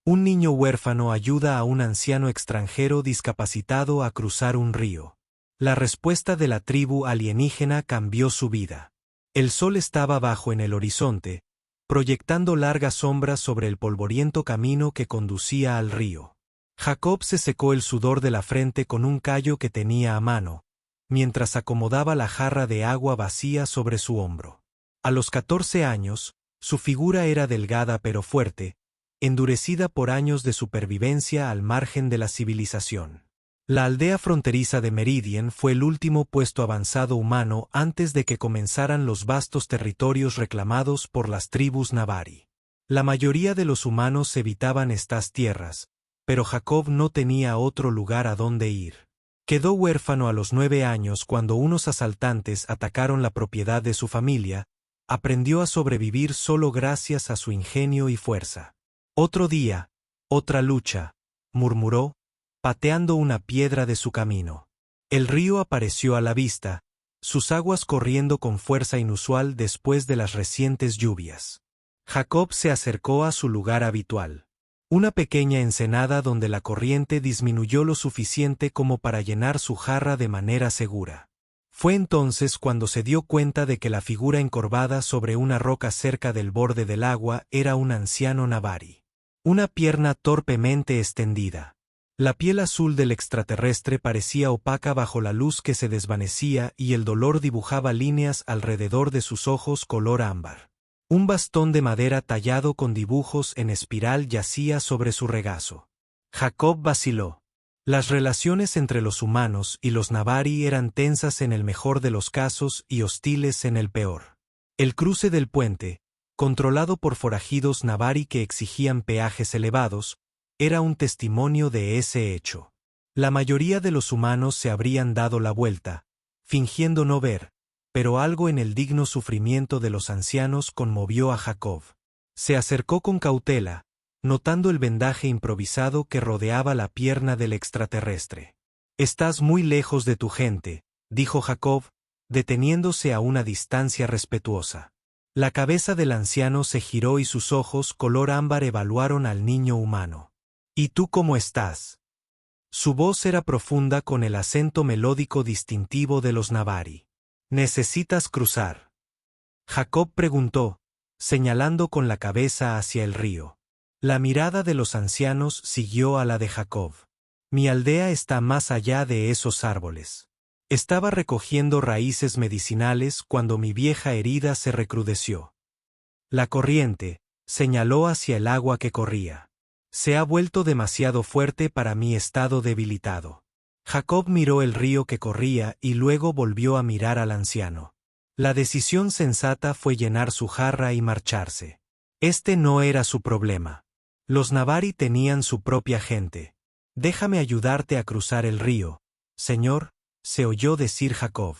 Un niño huérfano ayuda a un anciano extranjero discapacitado a cruzar un río. La respuesta de la tribu alienígena cambió su vida. El sol estaba bajo en el horizonte, proyectando largas sombras sobre el polvoriento camino que conducía al río. Jacob se secó el sudor de la frente con un callo que tenía a mano, mientras acomodaba la jarra de agua vacía sobre su hombro. A los 14 años, su figura era delgada pero fuerte, endurecida por años de supervivencia al margen de la civilización. La aldea fronteriza de Meridian fue el último puesto avanzado humano antes de que comenzaran los vastos territorios reclamados por las tribus Navarí. La mayoría de los humanos evitaban estas tierras, pero Jacob no tenía otro lugar a donde ir. Quedó huérfano a los 9 años cuando unos asaltantes atacaron la propiedad de su familia. Aprendió a sobrevivir solo gracias a su ingenio y fuerza. Otro día, otra lucha, murmuró, pateando una piedra de su camino. El río apareció a la vista, sus aguas corriendo con fuerza inusual después de las recientes lluvias. Jacob se acercó a su lugar habitual. Una pequeña ensenada donde la corriente disminuyó lo suficiente como para llenar su jarra de manera segura. Fue entonces cuando se dio cuenta de que la figura encorvada sobre una roca cerca del borde del agua era un anciano Navarí. Una pierna torpemente extendida. La piel azul del extraterrestre parecía opaca bajo la luz que se desvanecía y el dolor dibujaba líneas alrededor de sus ojos color ámbar. Un bastón de madera tallado con dibujos en espiral yacía sobre su regazo. Jacob vaciló. Las relaciones entre los humanos y los Navarí eran tensas en el mejor de los casos y hostiles en el peor. El cruce del puente, controlado por forajidos Navarí que exigían peajes elevados, era un testimonio de ese hecho. La mayoría de los humanos se habrían dado la vuelta, fingiendo no ver, pero algo en el digno sufrimiento de los ancianos conmovió a Jacob. Se acercó con cautela, notando el vendaje improvisado que rodeaba la pierna del extraterrestre. «Estás muy lejos de tu gente», dijo Jacob, deteniéndose a una distancia respetuosa. La cabeza del anciano se giró y sus ojos color ámbar evaluaron al niño humano. «¿Y tú cómo estás?» Su voz era profunda con el acento melódico distintivo de los Navarí. «¿Necesitas cruzar?», Jacob preguntó, señalando con la cabeza hacia el río. La mirada de los ancianos siguió a la de Jacob. «Mi aldea está más allá de esos árboles. Estaba recogiendo raíces medicinales cuando mi vieja herida se recrudeció». La corriente, señaló hacia el agua que corría. «Se ha vuelto demasiado fuerte para mi estado debilitado». Jacob miró el río que corría y luego volvió a mirar al anciano. La decisión sensata fue llenar su jarra y marcharse. Este no era su problema. Los Navarí tenían su propia gente. «Déjame ayudarte a cruzar el río, señor», se oyó decir Jacob.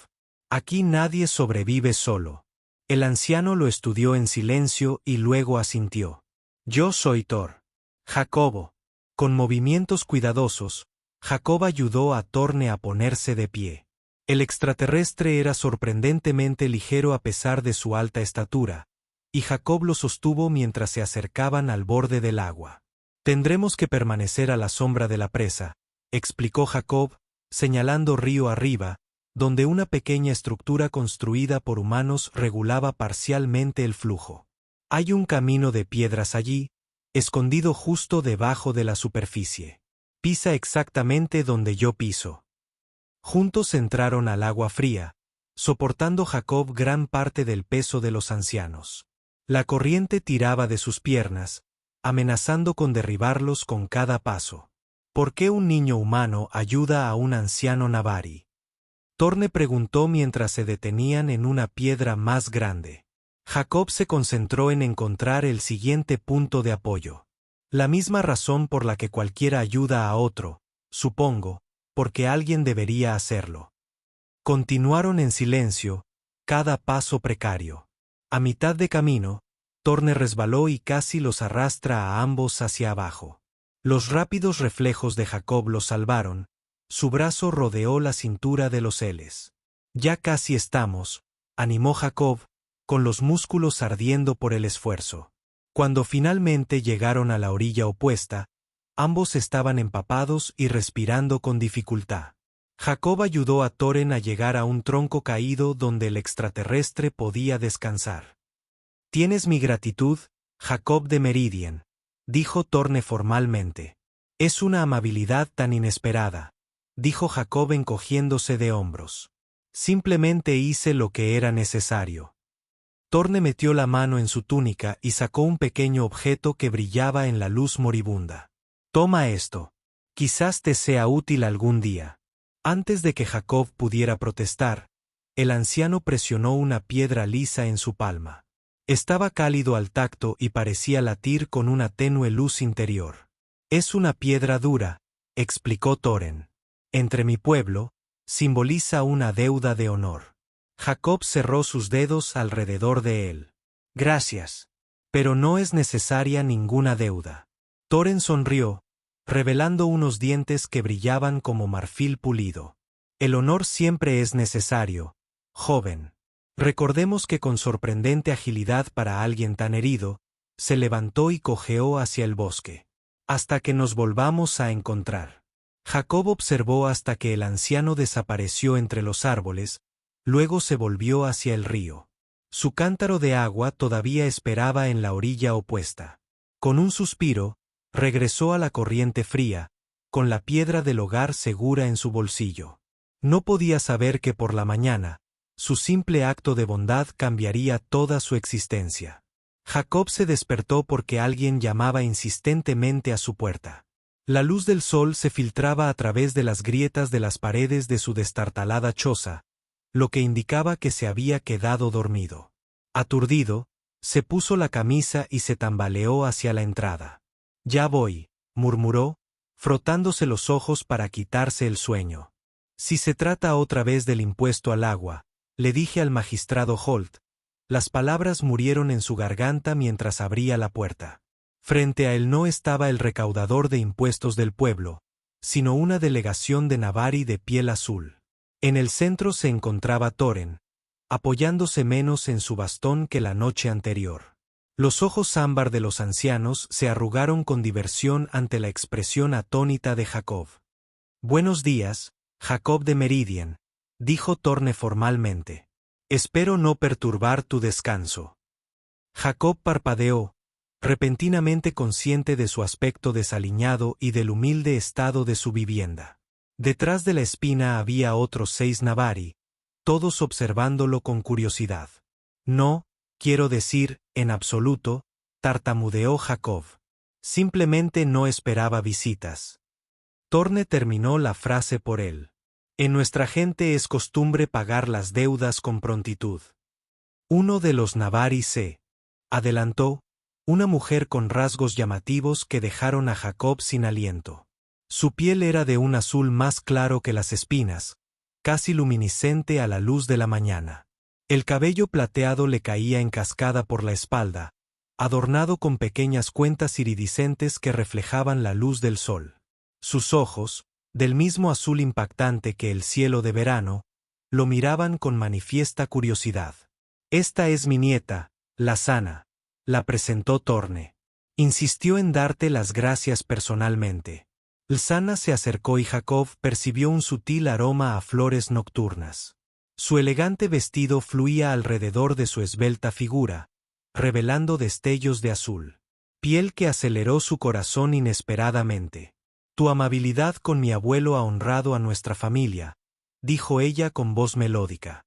«Aquí nadie sobrevive solo». El anciano lo estudió en silencio y luego asintió. «Yo soy Thor». «Jacobo». Con movimientos cuidadosos, Jacob ayudó a Torne a ponerse de pie. El extraterrestre era sorprendentemente ligero a pesar de su alta estatura, y Jacob lo sostuvo mientras se acercaban al borde del agua. «Tendremos que permanecer a la sombra de la presa», explicó Jacob, señalando río arriba, donde una pequeña estructura construida por humanos regulaba parcialmente el flujo. «Hay un camino de piedras allí, escondido justo debajo de la superficie. Pisa exactamente donde yo piso». Juntos entraron al agua fría, soportando Jacob gran parte del peso de los ancianos. La corriente tiraba de sus piernas, amenazando con derribarlos con cada paso. «¿Por qué un niño humano ayuda a un anciano Navarí?», Torne preguntó mientras se detenían en una piedra más grande. Jacob se concentró en encontrar el siguiente punto de apoyo. «La misma razón por la que cualquiera ayuda a otro, supongo, porque alguien debería hacerlo». Continuaron en silencio, cada paso precario. A mitad de camino, Torne resbaló y casi los arrastra a ambos hacia abajo. Los rápidos reflejos de Jacob los salvaron, su brazo rodeó la cintura de los Eles. «Ya casi estamos», animó Jacob, con los músculos ardiendo por el esfuerzo. Cuando finalmente llegaron a la orilla opuesta, ambos estaban empapados y respirando con dificultad. Jacob ayudó a Thorin a llegar a un tronco caído donde el extraterrestre podía descansar. «Tienes mi gratitud, Jacob de Meridian», dijo Torne formalmente. «Es una amabilidad tan inesperada», dijo Jacob encogiéndose de hombros. «Simplemente hice lo que era necesario». Torne metió la mano en su túnica y sacó un pequeño objeto que brillaba en la luz moribunda. «Toma esto. Quizás te sea útil algún día». Antes de que Jacob pudiera protestar, el anciano presionó una piedra lisa en su palma. Estaba cálido al tacto y parecía latir con una tenue luz interior. «Es una piedra dura», explicó Thorin. «Entre mi pueblo, simboliza una deuda de honor». Jacob cerró sus dedos alrededor de él. «Gracias. Pero no es necesaria ninguna deuda». Thorin sonrió, revelando unos dientes que brillaban como marfil pulido. «El honor siempre es necesario, joven». Recordemos que con sorprendente agilidad para alguien tan herido, se levantó y cojeó hacia el bosque. «Hasta que nos volvamos a encontrar». Jacob observó hasta que el anciano desapareció entre los árboles, luego se volvió hacia el río. Su cántaro de agua todavía esperaba en la orilla opuesta. Con un suspiro, regresó a la corriente fría, con la piedra del hogar segura en su bolsillo. No podía saber que por la mañana, su simple acto de bondad cambiaría toda su existencia. Jacob se despertó porque alguien llamaba insistentemente a su puerta. La luz del sol se filtraba a través de las grietas de las paredes de su destartalada choza, lo que indicaba que se había quedado dormido. Aturdido, se puso la camisa y se tambaleó hacia la entrada. «Ya voy», murmuró, frotándose los ojos para quitarse el sueño. «Si se trata otra vez del impuesto al agua», le dije al magistrado Holt. Las palabras murieron en su garganta mientras abría la puerta. Frente a él no estaba el recaudador de impuestos del pueblo, sino una delegación de Navari de piel azul. En el centro se encontraba Thorin, apoyándose menos en su bastón que la noche anterior. Los ojos ámbar de los ancianos se arrugaron con diversión ante la expresión atónita de Jacob. «Buenos días, Jacob de Meridian», dijo Torne formalmente. «Espero no perturbar tu descanso». Jacob parpadeó, repentinamente consciente de su aspecto desaliñado y del humilde estado de su vivienda. Detrás de la espina había otros 6 Navari, todos observándolo con curiosidad. «No, quiero decir, en absoluto», tartamudeó Jacob. Simplemente no esperaba visitas. Torne terminó la frase por él. «En nuestra gente es costumbre pagar las deudas con prontitud». Uno de los Navari se adelantó, una mujer con rasgos llamativos que dejaron a Jacob sin aliento. Su piel era de un azul más claro que las espinas, casi luminiscente a la luz de la mañana. El cabello plateado le caía en cascada por la espalda, adornado con pequeñas cuentas iridiscentes que reflejaban la luz del sol. Sus ojos, del mismo azul impactante que el cielo de verano, lo miraban con manifiesta curiosidad. «Esta es mi nieta, Lassana», la presentó Torne. «Insistió en darte las gracias personalmente». Lassana se acercó y Jacob percibió un sutil aroma a flores nocturnas. Su elegante vestido fluía alrededor de su esbelta figura, revelando destellos de azul. Piel que aceleró su corazón inesperadamente. «Tu amabilidad con mi abuelo ha honrado a nuestra familia», dijo ella con voz melódica.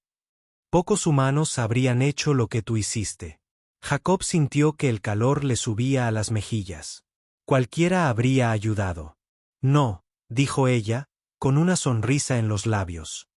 «Pocos humanos habrían hecho lo que tú hiciste». Jacob sintió que el calor le subía a las mejillas. «Cualquiera habría ayudado». «No», dijo ella, con una sonrisa en los labios.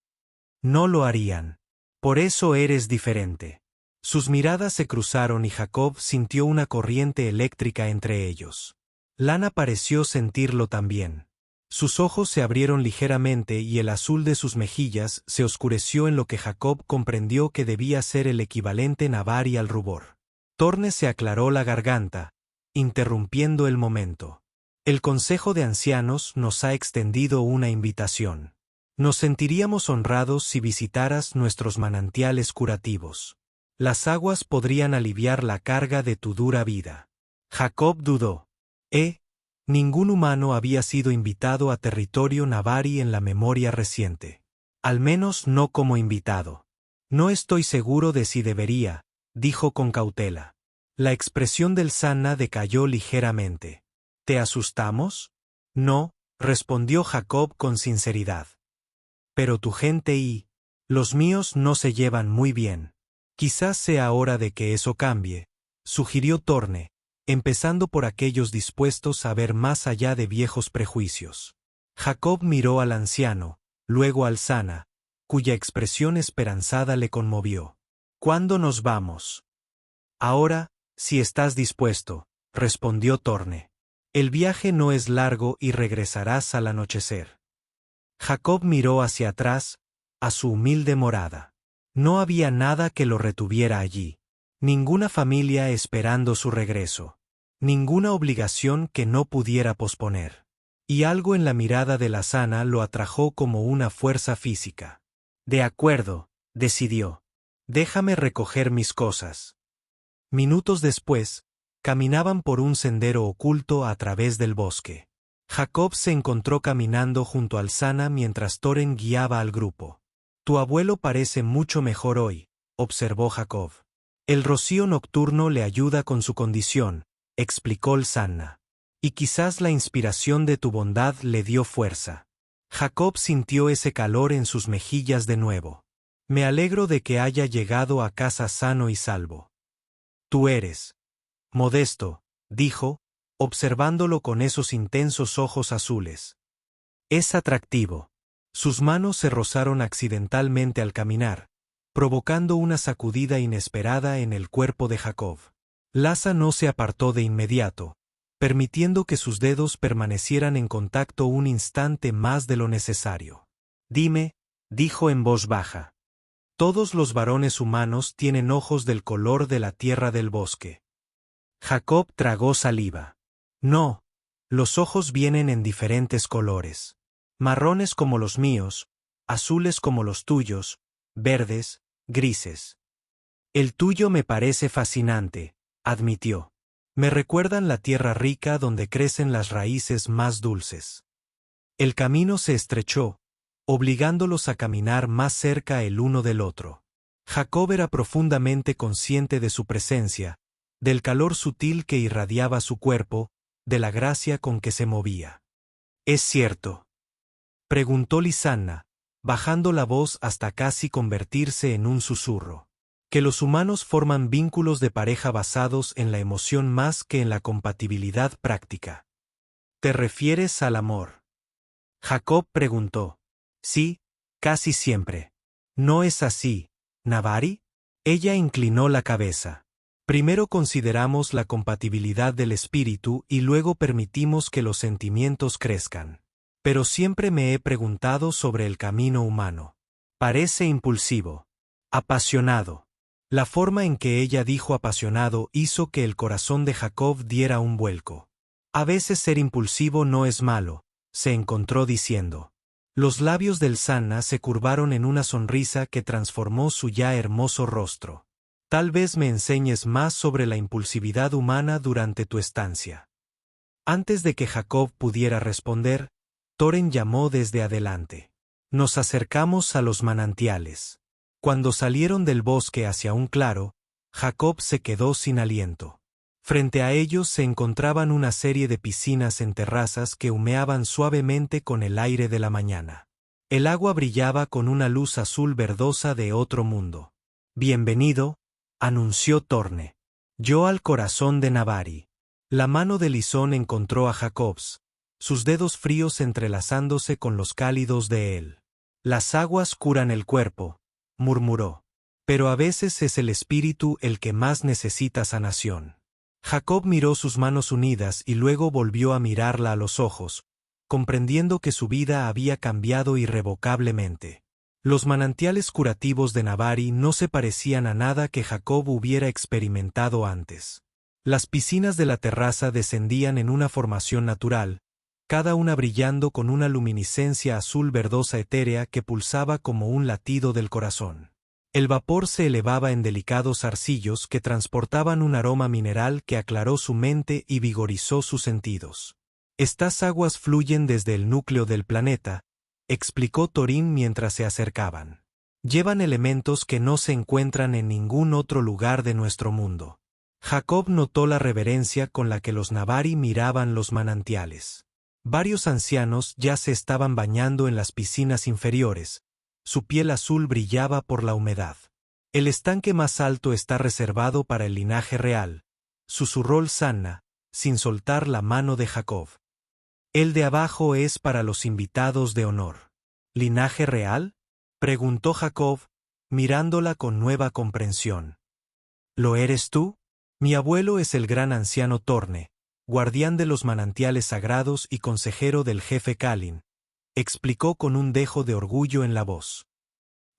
«No lo harían. Por eso eres diferente». Sus miradas se cruzaron y Jacob sintió una corriente eléctrica entre ellos. Lana pareció sentirlo también. Sus ojos se abrieron ligeramente y el azul de sus mejillas se oscureció en lo que Jacob comprendió que debía ser el equivalente Navari al rubor. Torne se aclaró la garganta, interrumpiendo el momento. «El Consejo de Ancianos nos ha extendido una invitación. Nos sentiríamos honrados si visitaras nuestros manantiales curativos. Las aguas podrían aliviar la carga de tu dura vida». Jacob dudó. Ningún humano había sido invitado a territorio navari en la memoria reciente. Al menos no como invitado. No estoy seguro de si debería, dijo con cautela. La expresión del Sanna decayó ligeramente. ¿Te asustamos? No, respondió Jacob con sinceridad. Pero tu gente y los míos no se llevan muy bien. Quizás sea hora de que eso cambie, sugirió Torne, empezando por aquellos dispuestos a ver más allá de viejos prejuicios. Jacob miró al anciano, luego al Sanna, cuya expresión esperanzada le conmovió. ¿Cuándo nos vamos? Ahora, si estás dispuesto, respondió Torne. El viaje no es largo y regresarás al anochecer. Jacob miró hacia atrás, a su humilde morada. No había nada que lo retuviera allí. Ninguna familia esperando su regreso. Ninguna obligación que no pudiera posponer. Y algo en la mirada de la Sanna lo atrajo como una fuerza física. De acuerdo, decidió. Déjame recoger mis cosas. Minutos después, caminaban por un sendero oculto a través del bosque. Jacob se encontró caminando junto al Sanna mientras Toren guiaba al grupo. Tu abuelo parece mucho mejor hoy, observó Jacob. El rocío nocturno le ayuda con su condición, explicó el Sanna. Y quizás la inspiración de tu bondad le dio fuerza. Jacob sintió ese calor en sus mejillas de nuevo. Me alegro de que haya llegado a casa sano y salvo. Tú eres modesto, dijo, observándolo con esos intensos ojos azules. Es atractivo. Sus manos se rozaron accidentalmente al caminar, provocando una sacudida inesperada en el cuerpo de Jacob. Lhasa no se apartó de inmediato, permitiendo que sus dedos permanecieran en contacto un instante más de lo necesario. Dime, dijo en voz baja. Todos los varones humanos tienen ojos del color de la tierra del bosque. Jacob tragó saliva. No, los ojos vienen en diferentes colores. Marrones como los míos, azules como los tuyos, verdes, grises. El tuyo me parece fascinante, admitió. Me recuerdan la tierra rica donde crecen las raíces más dulces. El camino se estrechó, obligándolos a caminar más cerca el uno del otro. Jacob era profundamente consciente de su presencia, del calor sutil que irradiaba su cuerpo, de la gracia con que se movía. ¿Es cierto?, preguntó Lisanna, bajando la voz hasta casi convertirse en un susurro. Que los humanos forman vínculos de pareja basados en la emoción más que en la compatibilidad práctica. ¿Te refieres al amor? Jacob preguntó. Sí, casi siempre. ¿No es así, Navari? Ella inclinó la cabeza. Primero consideramos la compatibilidad del espíritu y luego permitimos que los sentimientos crezcan. Pero siempre me he preguntado sobre el camino humano. Parece impulsivo. Apasionado. La forma en que ella dijo apasionado hizo que el corazón de Jacob diera un vuelco. A veces ser impulsivo no es malo, se encontró diciendo. Los labios del Sanna se curvaron en una sonrisa que transformó su ya hermoso rostro. Tal vez me enseñes más sobre la impulsividad humana durante tu estancia. Antes de que Jacob pudiera responder, Toren llamó desde adelante. Nos acercamos a los manantiales. Cuando salieron del bosque hacia un claro, Jacob se quedó sin aliento. Frente a ellos se encontraban una serie de piscinas en terrazas que humeaban suavemente con el aire de la mañana. El agua brillaba con una luz azul verdosa de otro mundo. Bienvenido, anunció Torne. Yo al corazón de Navari. La mano de Lisón encontró a Jacobs, sus dedos fríos entrelazándose con los cálidos de él. Las aguas curan el cuerpo, murmuró. Pero a veces es el espíritu el que más necesita sanación. Jacob miró sus manos unidas y luego volvió a mirarla a los ojos, comprendiendo que su vida había cambiado irrevocablemente. Los manantiales curativos de Navari no se parecían a nada que Jacob hubiera experimentado antes. Las piscinas de la terraza descendían en una formación natural, cada una brillando con una luminiscencia azul verdosa etérea que pulsaba como un latido del corazón. El vapor se elevaba en delicados arcillos que transportaban un aroma mineral que aclaró su mente y vigorizó sus sentidos. Estas aguas fluyen desde el núcleo del planeta, explicó Thorin mientras se acercaban. Llevan elementos que no se encuentran en ningún otro lugar de nuestro mundo. Jacob notó la reverencia con la que los Navari miraban los manantiales. Varios ancianos ya se estaban bañando en las piscinas inferiores. Su piel azul brillaba por la humedad. El estanque más alto está reservado para el linaje real, susurró Lsanna, sin soltar la mano de Jacob. El de abajo es para los invitados de honor. ¿Linaje real?, preguntó Jacob, mirándola con nueva comprensión. ¿Lo eres tú? Mi abuelo es el gran anciano Torne, guardián de los manantiales sagrados y consejero del jefe Kalin, explicó con un dejo de orgullo en la voz.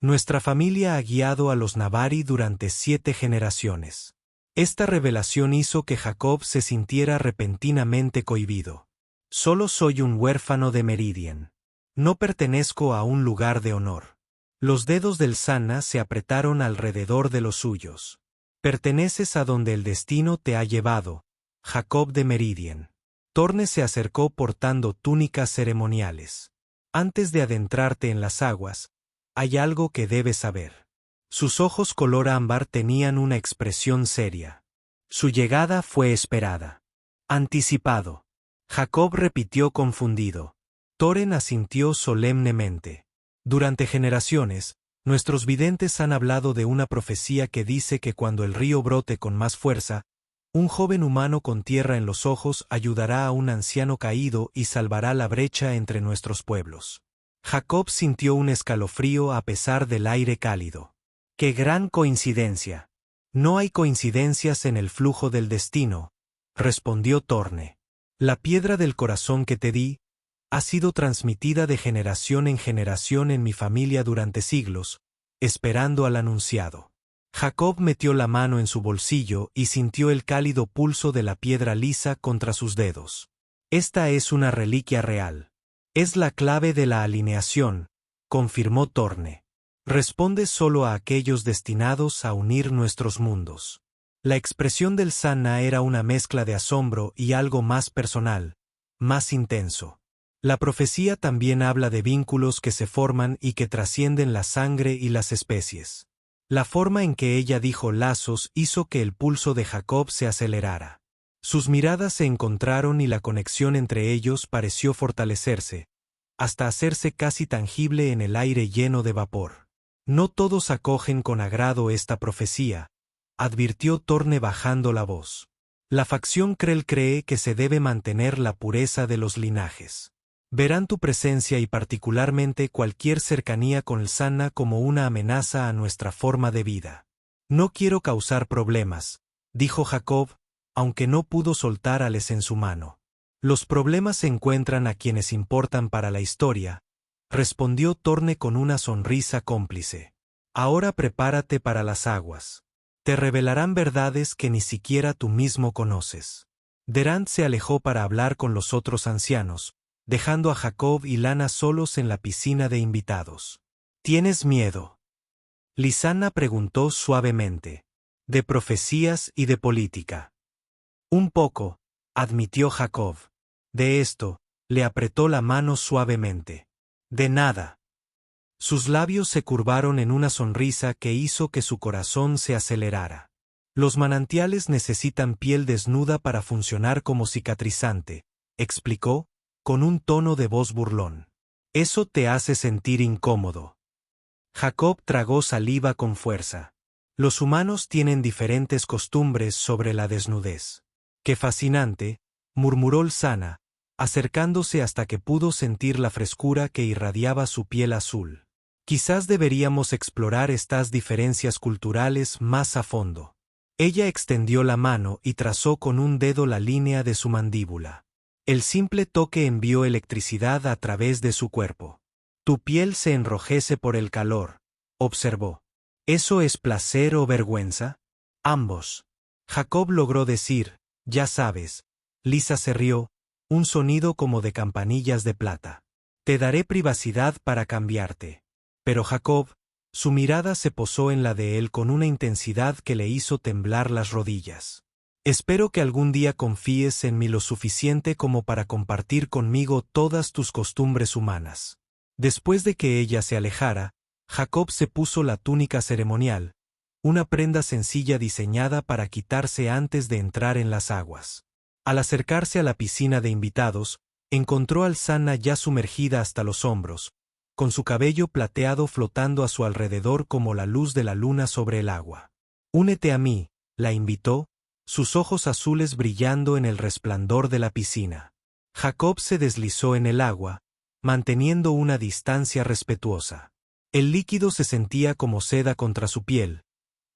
Nuestra familia ha guiado a los Navari durante 7 generaciones. Esta revelación hizo que Jacob se sintiera repentinamente cohibido. Solo soy un huérfano de Meridien. No pertenezco a un lugar de honor. Los dedos del Lsanna se apretaron alrededor de los suyos. Perteneces a donde el destino te ha llevado, Jacob de Meridien. Torne se acercó portando túnicas ceremoniales. Antes de adentrarte en las aguas, hay algo que debes saber. Sus ojos color ámbar tenían una expresión seria. Su llegada fue esperada. Anticipado. Jacob repitió confundido. Thorin asintió solemnemente. Durante generaciones, nuestros videntes han hablado de una profecía que dice que cuando el río brote con más fuerza, un joven humano con tierra en los ojos ayudará a un anciano caído y salvará la brecha entre nuestros pueblos. Jacob sintió un escalofrío a pesar del aire cálido. ¡Qué gran coincidencia! No hay coincidencias en el flujo del destino, respondió Torne. La piedra del corazón que te di ha sido transmitida de generación en generación en mi familia durante siglos, esperando al anunciado. Jacob metió la mano en su bolsillo y sintió el cálido pulso de la piedra lisa contra sus dedos. Esta es una reliquia real. Es la clave de la alineación, confirmó Torne. Responde solo a aquellos destinados a unir nuestros mundos. La expresión del Lsanna era una mezcla de asombro y algo más personal, más intenso. La profecía también habla de vínculos que se forman y que trascienden la sangre y las especies. La forma en que ella dijo lazos hizo que el pulso de Jacob se acelerara. Sus miradas se encontraron y la conexión entre ellos pareció fortalecerse, hasta hacerse casi tangible en el aire lleno de vapor. No todos acogen con agrado esta profecía, advirtió Torne bajando la voz. La facción Krell cree que se debe mantener la pureza de los linajes. Verán tu presencia y particularmente cualquier cercanía con Lsanna como una amenaza a nuestra forma de vida. No quiero causar problemas, dijo Jacob, aunque no pudo soltar a Les en su mano. Los problemas se encuentran a quienes importan para la historia, respondió Torne con una sonrisa cómplice. Ahora prepárate para las aguas. Te revelarán verdades que ni siquiera tú mismo conoces. Derant se alejó para hablar con los otros ancianos, dejando a Jacob y Lana solos en la piscina de invitados. ¿Tienes miedo?, Lsanna preguntó suavemente. De profecías y de política. Un poco, admitió Jacob. De esto, le apretó la mano suavemente. De nada. Sus labios se curvaron en una sonrisa que hizo que su corazón se acelerara. Los manantiales necesitan piel desnuda para funcionar como cicatrizante, explicó, con un tono de voz burlón. Eso te hace sentir incómodo. Jacob tragó saliva con fuerza. Los humanos tienen diferentes costumbres sobre la desnudez. ¡Qué fascinante!, murmuró Lsanna, acercándose hasta que pudo sentir la frescura que irradiaba su piel azul. Quizás deberíamos explorar estas diferencias culturales más a fondo. Ella extendió la mano y trazó con un dedo la línea de su mandíbula. El simple toque envió electricidad a través de su cuerpo. Tu piel se enrojece por el calor, observó. ¿Eso es placer o vergüenza? Ambos. Jacob logró decir, ya sabes. Lisa se rió, un sonido como de campanillas de plata. Te daré privacidad para cambiarte. Pero Jacob, Su mirada se posó en la de él con una intensidad que le hizo temblar las rodillas. Espero que algún día confíes en mí lo suficiente como para compartir conmigo todas tus costumbres humanas. Después de que ella se alejara, Jacob se puso la túnica ceremonial, una prenda sencilla diseñada para quitarse antes de entrar en las aguas. Al acercarse a la piscina de invitados, encontró al Sanna ya sumergida hasta los hombros, con su cabello plateado flotando a su alrededor como la luz de la luna sobre el agua. «Únete a mí», la invitó, sus ojos azules brillando en el resplandor de la piscina. Jacob se deslizó en el agua, manteniendo una distancia respetuosa. El líquido se sentía como seda contra su piel,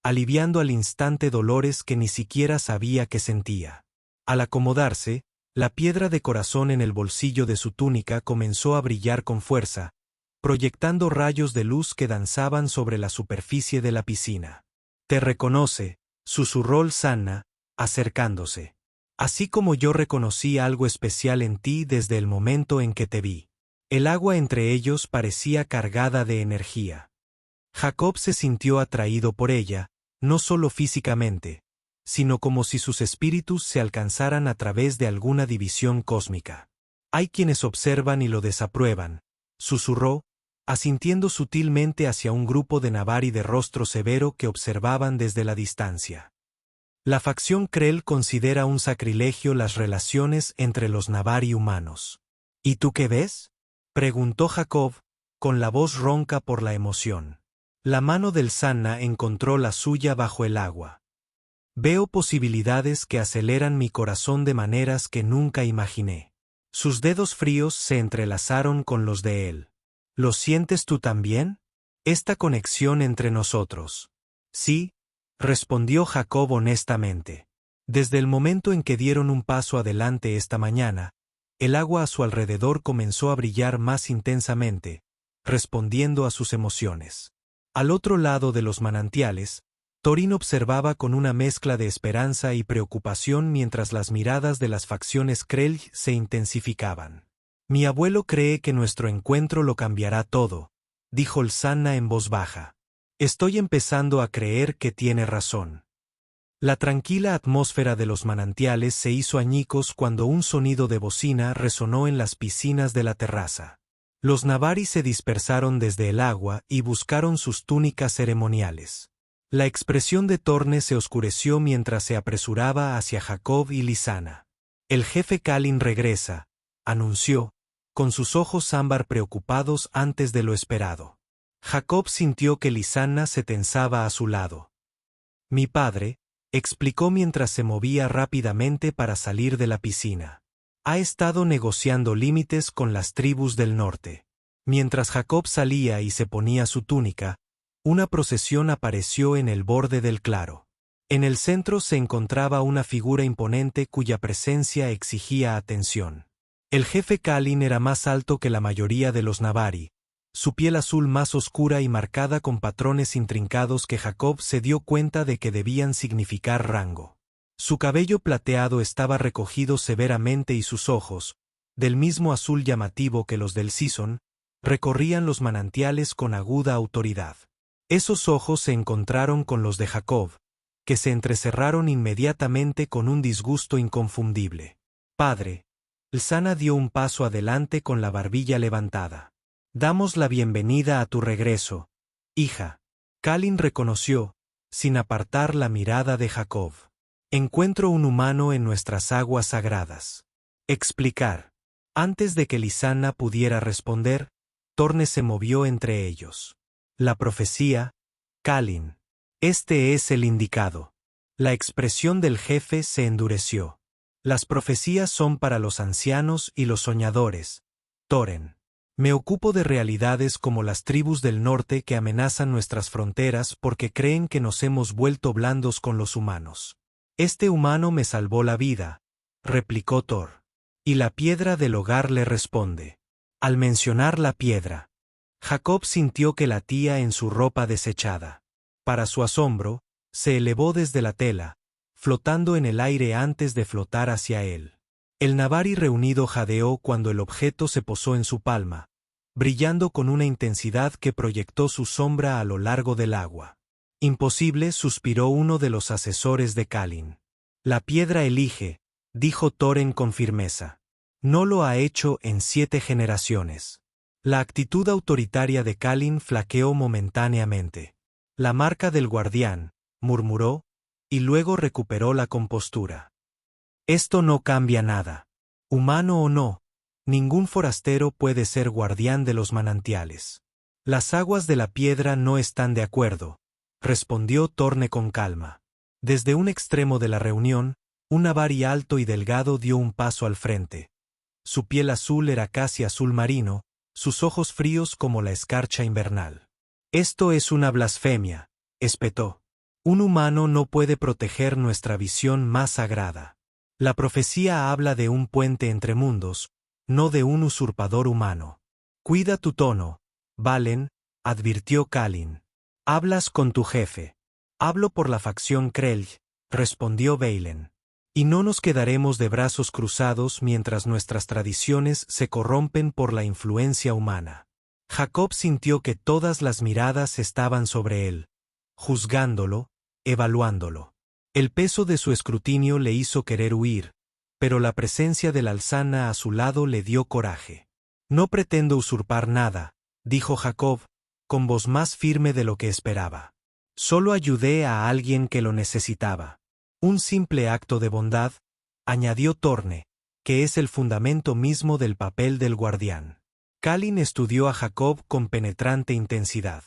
aliviando al instante dolores que ni siquiera sabía que sentía. Al acomodarse, la piedra de corazón en el bolsillo de su túnica comenzó a brillar con fuerza, proyectando rayos de luz que danzaban sobre la superficie de la piscina. «Te reconoce», susurró el Sanna, acercándose. «Así como yo reconocí algo especial en ti desde el momento en que te vi». El agua entre ellos parecía cargada de energía. Jacob se sintió atraído por ella, no solo físicamente, sino como si sus espíritus se alcanzaran a través de alguna división cósmica. «Hay quienes observan y lo desaprueban», susurró, asintiendo sutilmente hacia un grupo de Nabari de rostro severo que observaban desde la distancia. La facción Krell considera un sacrilegio las relaciones entre los Nabari humanos. «¿Y tú qué ves?», preguntó Jacob, con la voz ronca por la emoción. La mano del Sanna encontró la suya bajo el agua. «Veo posibilidades que aceleran mi corazón de maneras que nunca imaginé». Sus dedos fríos se entrelazaron con los de él. «¿Lo sientes tú también? Esta conexión entre nosotros». «Sí», respondió Jacob honestamente. Desde el momento en que dieron un paso adelante esta mañana, el agua a su alrededor comenzó a brillar más intensamente, respondiendo a sus emociones. Al otro lado de los manantiales, Thorin observaba con una mezcla de esperanza y preocupación mientras las miradas de las facciones Krell se intensificaban. «Mi abuelo cree que nuestro encuentro lo cambiará todo», dijo el Sanna en voz baja. «Estoy empezando a creer que tiene razón». La tranquila atmósfera de los manantiales se hizo añicos cuando un sonido de bocina resonó en las piscinas de la terraza. Los Nabari se dispersaron desde el agua y buscaron sus túnicas ceremoniales. La expresión de Torne se oscureció mientras se apresuraba hacia Jacob y Lisanna. «El jefe Kalin regresa», anunció, con sus ojos ámbar preocupados antes de lo esperado. Jacob sintió que Lisanna se tensaba a su lado. «Mi padre», explicó mientras se movía rápidamente para salir de la piscina. «Ha estado negociando límites con las tribus del norte». Mientras Jacob salía y se ponía su túnica, una procesión apareció en el borde del claro. En el centro se encontraba una figura imponente cuya presencia exigía atención. El jefe Kalin era más alto que la mayoría de los Nabari, su piel azul más oscura y marcada con patrones intrincados que Jacob se dio cuenta de que debían significar rango. Su cabello plateado estaba recogido severamente y sus ojos, del mismo azul llamativo que los del Sison, recorrían los manantiales con aguda autoridad. Esos ojos se encontraron con los de Jacob, que se entrecerraron inmediatamente con un disgusto inconfundible. «Padre», el Sanna dio un paso adelante con la barbilla levantada. «Damos la bienvenida a tu regreso, hija». Kalin reconoció, sin apartar la mirada de Jacob. «Encuentro un humano en nuestras aguas sagradas». Explicar. Antes de que Lisanna pudiera responder, Torne se movió entre ellos. «La profecía, Kalin. Este es el indicado». La expresión del jefe se endureció. «Las profecías son para los ancianos y los soñadores, Thorin. Me ocupo de realidades como las tribus del norte que amenazan nuestras fronteras porque creen que nos hemos vuelto blandos con los humanos. Este humano me salvó la vida», replicó Thor. «Y la piedra del hogar le responde». Al mencionar la piedra, Jacob sintió que latía en su ropa desechada. Para su asombro, se elevó desde la tela, flotando en el aire antes de flotar hacia él. El Nabari reunido jadeó cuando el objeto se posó en su palma, brillando con una intensidad que proyectó su sombra a lo largo del agua. Imposible, suspiró uno de los asesores de Kalin. La piedra elige, dijo Thorin con firmeza. No lo ha hecho en 7 generaciones. La actitud autoritaria de Kalin flaqueó momentáneamente. La marca del guardián, murmuró, y luego recuperó la compostura. Esto no cambia nada. Humano o no, ningún forastero puede ser guardián de los manantiales. Las aguas de la piedra no están de acuerdo, respondió Torne con calma. Desde un extremo de la reunión, un avari alto y delgado dio un paso al frente. Su piel azul era casi azul marino, sus ojos fríos como la escarcha invernal. Esto es una blasfemia, espetó. Un humano no puede proteger nuestra visión más sagrada. La profecía habla de un puente entre mundos, no de un usurpador humano. Cuida tu tono, Valen, advirtió Kalin. Hablas con tu jefe. Hablo por la facción Krell, respondió Valen. Y no nos quedaremos de brazos cruzados mientras nuestras tradiciones se corrompen por la influencia humana. Jacob sintió que todas las miradas estaban sobre él, juzgándolo, evaluándolo. El peso de su escrutinio le hizo querer huir, pero la presencia del alzana a su lado le dio coraje. No pretendo usurpar nada, dijo Jacob, con voz más firme de lo que esperaba. Solo ayudé a alguien que lo necesitaba. Un simple acto de bondad, añadió Torne, que es el fundamento mismo del papel del guardián. Kalin estudió a Jacob con penetrante intensidad.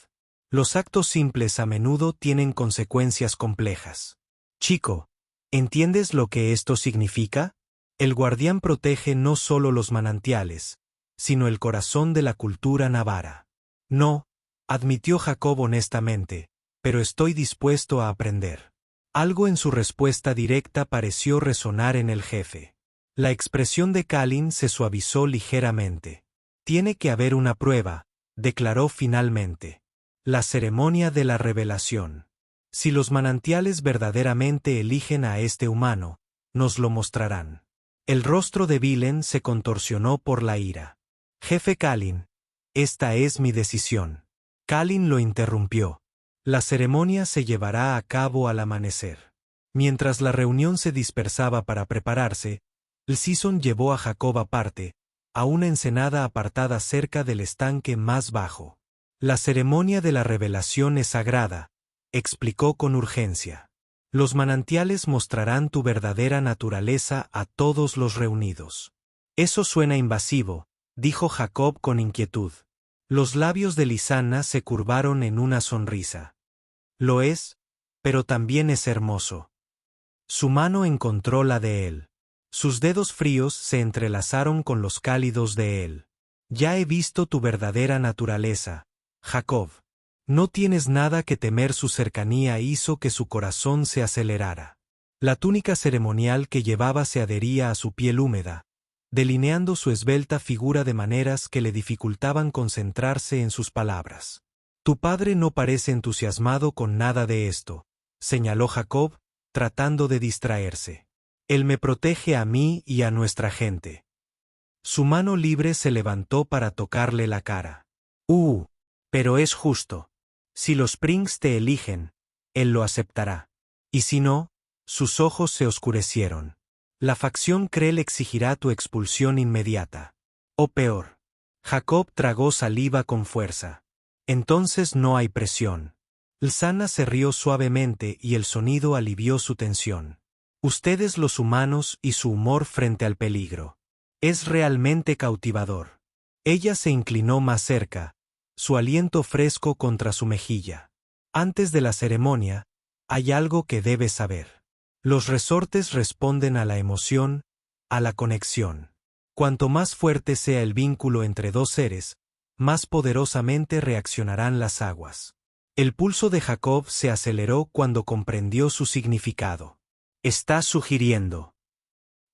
Los actos simples a menudo tienen consecuencias complejas. Chico, ¿entiendes lo que esto significa? El guardián protege no solo los manantiales, sino el corazón de la cultura navara. No, admitió Jacob honestamente, pero estoy dispuesto a aprender. Algo en su respuesta directa pareció resonar en el jefe. La expresión de Kalin se suavizó ligeramente. Tiene que haber una prueba, declaró finalmente. La ceremonia de la revelación. Si los manantiales verdaderamente eligen a este humano, nos lo mostrarán. El rostro de Vilen se contorsionó por la ira. Jefe Kalin, esta es mi decisión. Kalin lo interrumpió. La ceremonia se llevará a cabo al amanecer. Mientras la reunión se dispersaba para prepararse, el Sison llevó a Jacob aparte, a una ensenada apartada cerca del estanque más bajo. La ceremonia de la revelación es sagrada, explicó con urgencia. Los manantiales mostrarán tu verdadera naturaleza a todos los reunidos. Eso suena invasivo, dijo Jacob con inquietud. Los labios de Lisanna se curvaron en una sonrisa. Lo es, pero también es hermoso. Su mano encontró la de él. Sus dedos fríos se entrelazaron con los cálidos de él. Ya he visto tu verdadera naturaleza, Jacob. No tienes nada que temer. Su cercanía hizo que su corazón se acelerara. La túnica ceremonial que llevaba se adhería a su piel húmeda, delineando su esbelta figura de maneras que le dificultaban concentrarse en sus palabras. Tu padre no parece entusiasmado con nada de esto, señaló Jacob, tratando de distraerse. Él me protege a mí y a nuestra gente. Su mano libre se levantó para tocarle la cara. Pero es justo. Si los Springs te eligen, él lo aceptará. Y si no, sus ojos se oscurecieron. La facción Krell exigirá tu expulsión inmediata. O peor. Jacob tragó saliva con fuerza. Entonces no hay presión. Lsana se rió suavemente y el sonido alivió su tensión. Ustedes los humanos y su humor frente al peligro. Es realmente cautivador. Ella se inclinó más cerca, su aliento fresco contra su mejilla. Antes de la ceremonia, hay algo que debes saber. Los resortes responden a la emoción, a la conexión. Cuanto más fuerte sea el vínculo entre dos seres, más poderosamente reaccionarán las aguas. El pulso de Jacob se aceleró cuando comprendió su significado. Estás sugiriendo.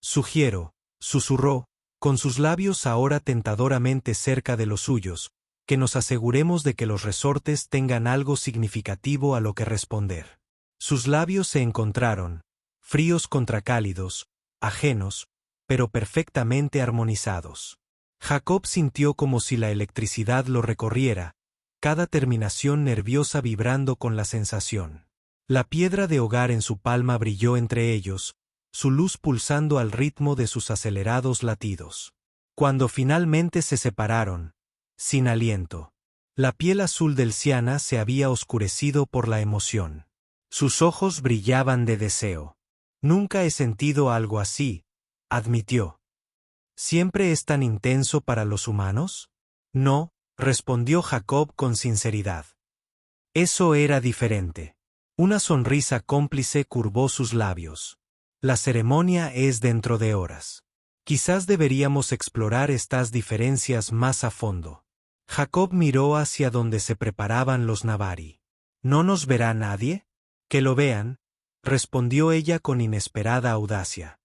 Sugiero, susurró, con sus labios ahora tentadoramente cerca de los suyos, que nos aseguremos de que los resortes tengan algo significativo a lo que responder. Sus labios se encontraron, fríos contra cálidos, ajenos, pero perfectamente armonizados. Jacob sintió como si la electricidad lo recorriera, cada terminación nerviosa vibrando con la sensación. La piedra de hogar en su palma brilló entre ellos, su luz pulsando al ritmo de sus acelerados latidos. Cuando finalmente se separaron, sin aliento, la piel azul del Siana se había oscurecido por la emoción. Sus ojos brillaban de deseo. Nunca he sentido algo así, admitió. ¿Siempre es tan intenso para los humanos? No, respondió Jacob con sinceridad. Eso era diferente. Una sonrisa cómplice curvó sus labios. La ceremonia es dentro de horas. Quizás deberíamos explorar estas diferencias más a fondo. Jacob miró hacia donde se preparaban los Navari. ¿No nos verá nadie? Que lo vean, respondió ella con inesperada audacia.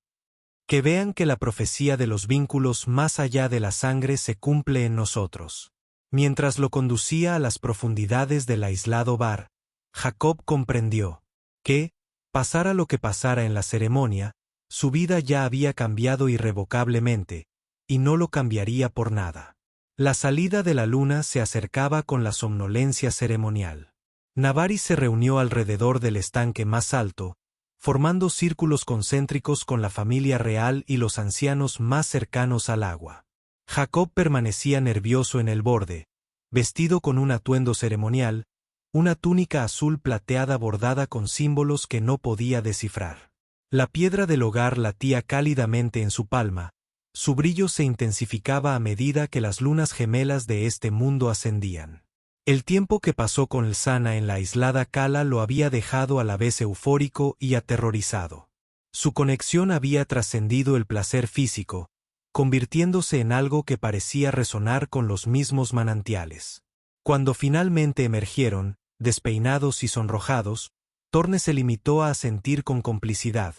Que vean que la profecía de los vínculos más allá de la sangre se cumple en nosotros. Mientras lo conducía a las profundidades del aislado bar, Jacob comprendió que, pasara lo que pasara en la ceremonia, su vida ya había cambiado irrevocablemente, y no lo cambiaría por nada. La salida de la luna se acercaba con la somnolencia ceremonial. Navari se reunió alrededor del estanque más alto, formando círculos concéntricos con la familia real y los ancianos más cercanos al agua. Jacob permanecía nervioso en el borde, vestido con un atuendo ceremonial, una túnica azul plateada bordada con símbolos que no podía descifrar. La piedra del hogar latía cálidamente en su palma, su brillo se intensificaba a medida que las lunas gemelas de este mundo ascendían. El tiempo que pasó con el Sana en la aislada cala lo había dejado a la vez eufórico y aterrorizado. Su conexión había trascendido el placer físico, convirtiéndose en algo que parecía resonar con los mismos manantiales. Cuando finalmente emergieron, despeinados y sonrojados, Torne se limitó a asentir con complicidad,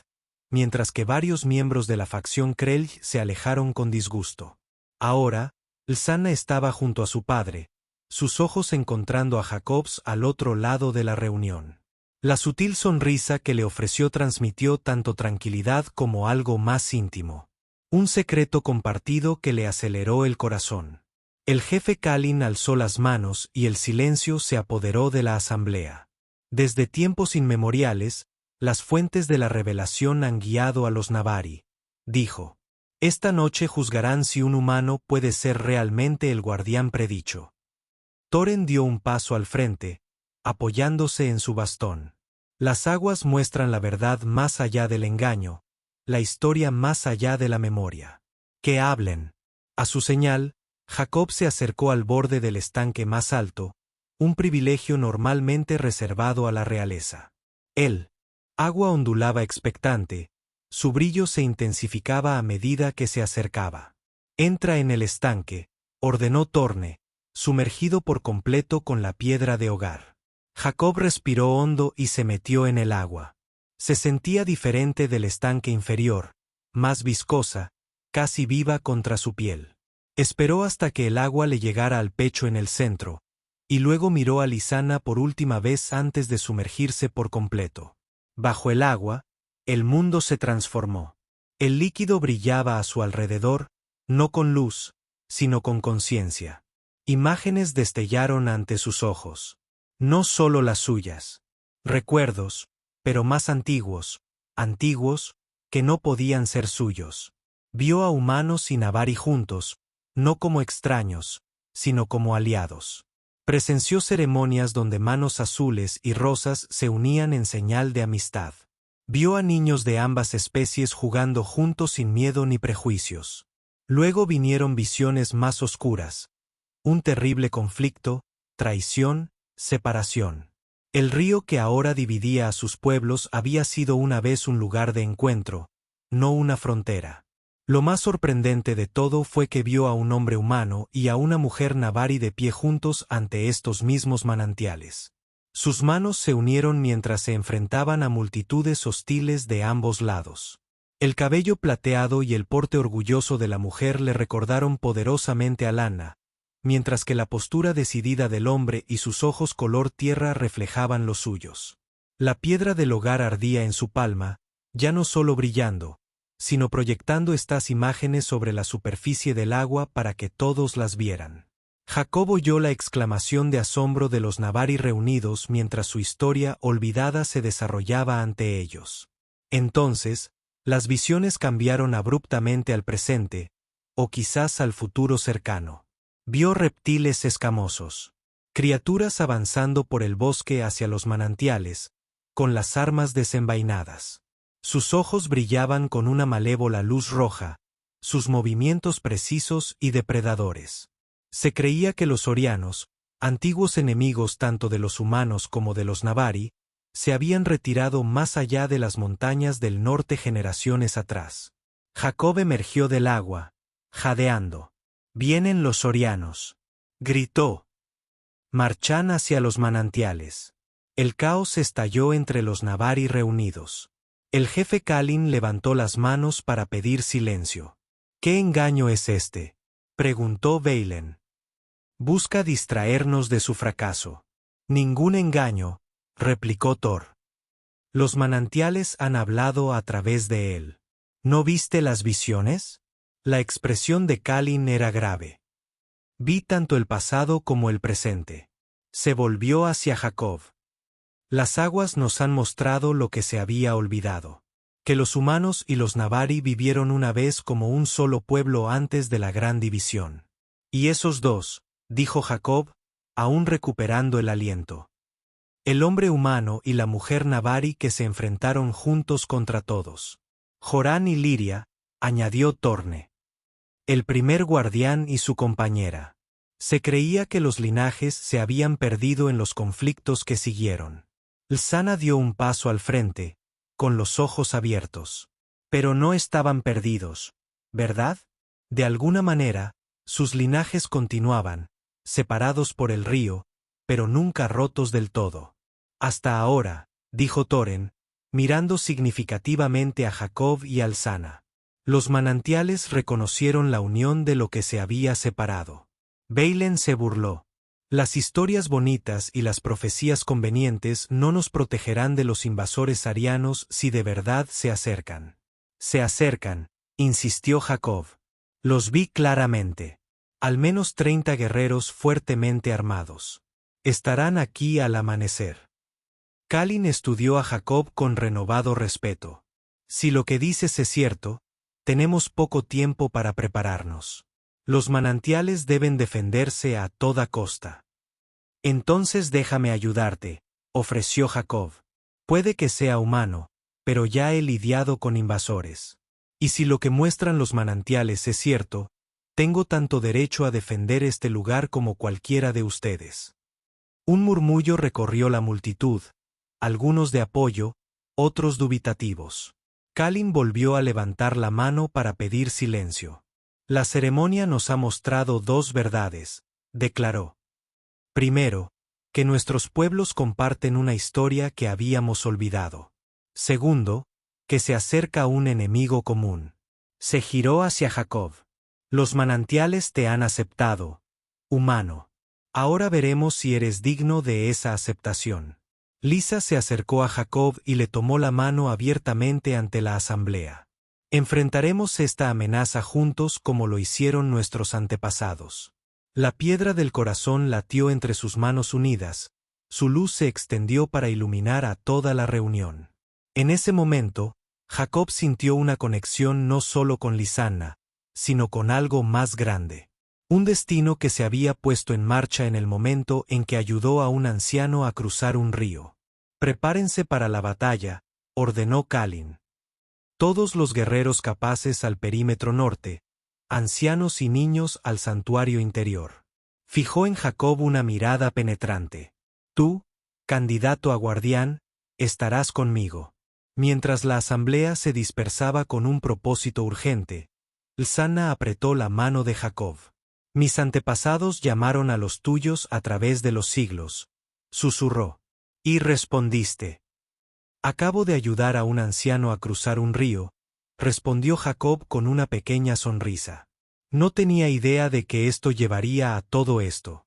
mientras que varios miembros de la facción Krell se alejaron con disgusto. Ahora, Lsanna estaba junto a su padre, sus ojos encontrando a Jacobs al otro lado de la reunión. La sutil sonrisa que le ofreció transmitió tanto tranquilidad como algo más íntimo. Un secreto compartido que le aceleró el corazón. El jefe Kalin alzó las manos y el silencio se apoderó de la asamblea. Desde tiempos inmemoriales, las fuentes de la revelación han guiado a los Navari, dijo. Esta noche juzgarán si un humano puede ser realmente el guardián predicho. Thorin dio un paso al frente, apoyándose en su bastón. Las aguas muestran la verdad más allá del engaño, la historia más allá de la memoria. Que hablen. A su señal, Jacob se acercó al borde del estanque más alto, un privilegio normalmente reservado a la realeza. El agua ondulaba expectante, su brillo se intensificaba a medida que se acercaba. Entra en el estanque, ordenó Torne, sumergido por completo con la piedra de hogar. Jacob respiró hondo y se metió en el agua. Se sentía diferente del estanque inferior, más viscosa, casi viva contra su piel. Esperó hasta que el agua le llegara al pecho en el centro, y luego miró a Lysana por última vez antes de sumergirse por completo. Bajo el agua, el mundo se transformó. El líquido brillaba a su alrededor, no con luz, sino con conciencia. Imágenes destellaron ante sus ojos. No solo las suyas. Recuerdos, pero más antiguos, que no podían ser suyos. Vio a humanos y Navari juntos, no como extraños, sino como aliados. Presenció ceremonias donde manos azules y rosas se unían en señal de amistad. Vio a niños de ambas especies jugando juntos sin miedo ni prejuicios. Luego vinieron visiones más oscuras. Un terrible conflicto, traición, separación. El río que ahora dividía a sus pueblos había sido una vez un lugar de encuentro, no una frontera. Lo más sorprendente de todo fue que vio a un hombre humano y a una mujer Navari de pie juntos ante estos mismos manantiales. Sus manos se unieron mientras se enfrentaban a multitudes hostiles de ambos lados. El cabello plateado y el porte orgulloso de la mujer le recordaron poderosamente a Lana, mientras que la postura decidida del hombre y sus ojos color tierra reflejaban los suyos. La piedra del hogar ardía en su palma, ya no solo brillando, sino proyectando estas imágenes sobre la superficie del agua para que todos las vieran. Jacob oyó la exclamación de asombro de los Nabari reunidos mientras su historia olvidada se desarrollaba ante ellos. Entonces, las visiones cambiaron abruptamente al presente, o quizás al futuro cercano. Vio reptiles escamosos, criaturas avanzando por el bosque hacia los manantiales, con las armas desenvainadas. Sus ojos brillaban con una malévola luz roja, sus movimientos precisos y depredadores. Se creía que los Orianos, antiguos enemigos tanto de los humanos como de los Nabari, se habían retirado más allá de las montañas del norte generaciones atrás. Jacob emergió del agua, jadeando. «¡Vienen los Orianos!», gritó. Marchan hacia los manantiales. El caos estalló entre los Nabari reunidos. El jefe Kalin levantó las manos para pedir silencio. «¿Qué engaño es este?», preguntó Beilen. «Busca distraernos de su fracaso». «Ningún engaño», replicó Thor. «Los manantiales han hablado a través de él». «¿No viste las visiones?». La expresión de Kalin era grave. «Vi tanto el pasado como el presente». Se volvió hacia Jacob. «Las aguas nos han mostrado lo que se había olvidado. Que los humanos y los Nabari vivieron una vez como un solo pueblo antes de la gran división. Y esos dos», dijo Jacob, aún recuperando el aliento. «El hombre humano y la mujer Nabari que se enfrentaron juntos contra todos. Jorán y Liria», añadió Torne. «El primer guardián y su compañera». Se creía que los linajes se habían perdido en los conflictos que siguieron. Lsana dio un paso al frente, con los ojos abiertos. «Pero no estaban perdidos, ¿verdad? De alguna manera, sus linajes continuaban, separados por el río, pero nunca rotos del todo. Hasta ahora», dijo Thorin, mirando significativamente a Jacob y a Lsana. «Los manantiales reconocieron la unión de lo que se había separado». Beilen se burló. «Las historias bonitas y las profecías convenientes no nos protegerán de los invasores arianos si de verdad se acercan». «Se acercan», insistió Jacob. «Los vi claramente. Al menos 30 guerreros fuertemente armados. Estarán aquí al amanecer». Kalin estudió a Jacob con renovado respeto. «Si lo que dices es cierto, tenemos poco tiempo para prepararnos. Los manantiales deben defenderse a toda costa». «Entonces déjame ayudarte», ofreció Jacob. «Puede que sea humano, pero ya he lidiado con invasores. Y si lo que muestran los manantiales es cierto, tengo tanto derecho a defender este lugar como cualquiera de ustedes». Un murmullo recorrió la multitud, algunos de apoyo, otros dubitativos. Kalin volvió a levantar la mano para pedir silencio. «La ceremonia nos ha mostrado dos verdades», declaró. «Primero, que nuestros pueblos comparten una historia que habíamos olvidado. Segundo, que se acerca un enemigo común». Se giró hacia Jacob. «Los manantiales te han aceptado, humano. Ahora veremos si eres digno de esa aceptación». Lisa se acercó a Jacob y le tomó la mano abiertamente ante la asamblea. «Enfrentaremos esta amenaza juntos como lo hicieron nuestros antepasados». La piedra del corazón latió entre sus manos unidas, su luz se extendió para iluminar a toda la reunión. En ese momento, Jacob sintió una conexión no solo con Lisanna, sino con algo más grande. Un destino que se había puesto en marcha en el momento en que ayudó a un anciano a cruzar un río. «Prepárense para la batalla», ordenó Kalin. «Todos los guerreros capaces al perímetro norte, ancianos y niños al santuario interior». Fijó en Jacob una mirada penetrante. «Tú, candidato a guardián, estarás conmigo». Mientras la asamblea se dispersaba con un propósito urgente, Lsana apretó la mano de Jacob. «Mis antepasados llamaron a los tuyos a través de los siglos», susurró. «Y respondiste». «Acabo de ayudar a un anciano a cruzar un río», respondió Jacob con una pequeña sonrisa. No tenía idea de que esto llevaría a todo esto.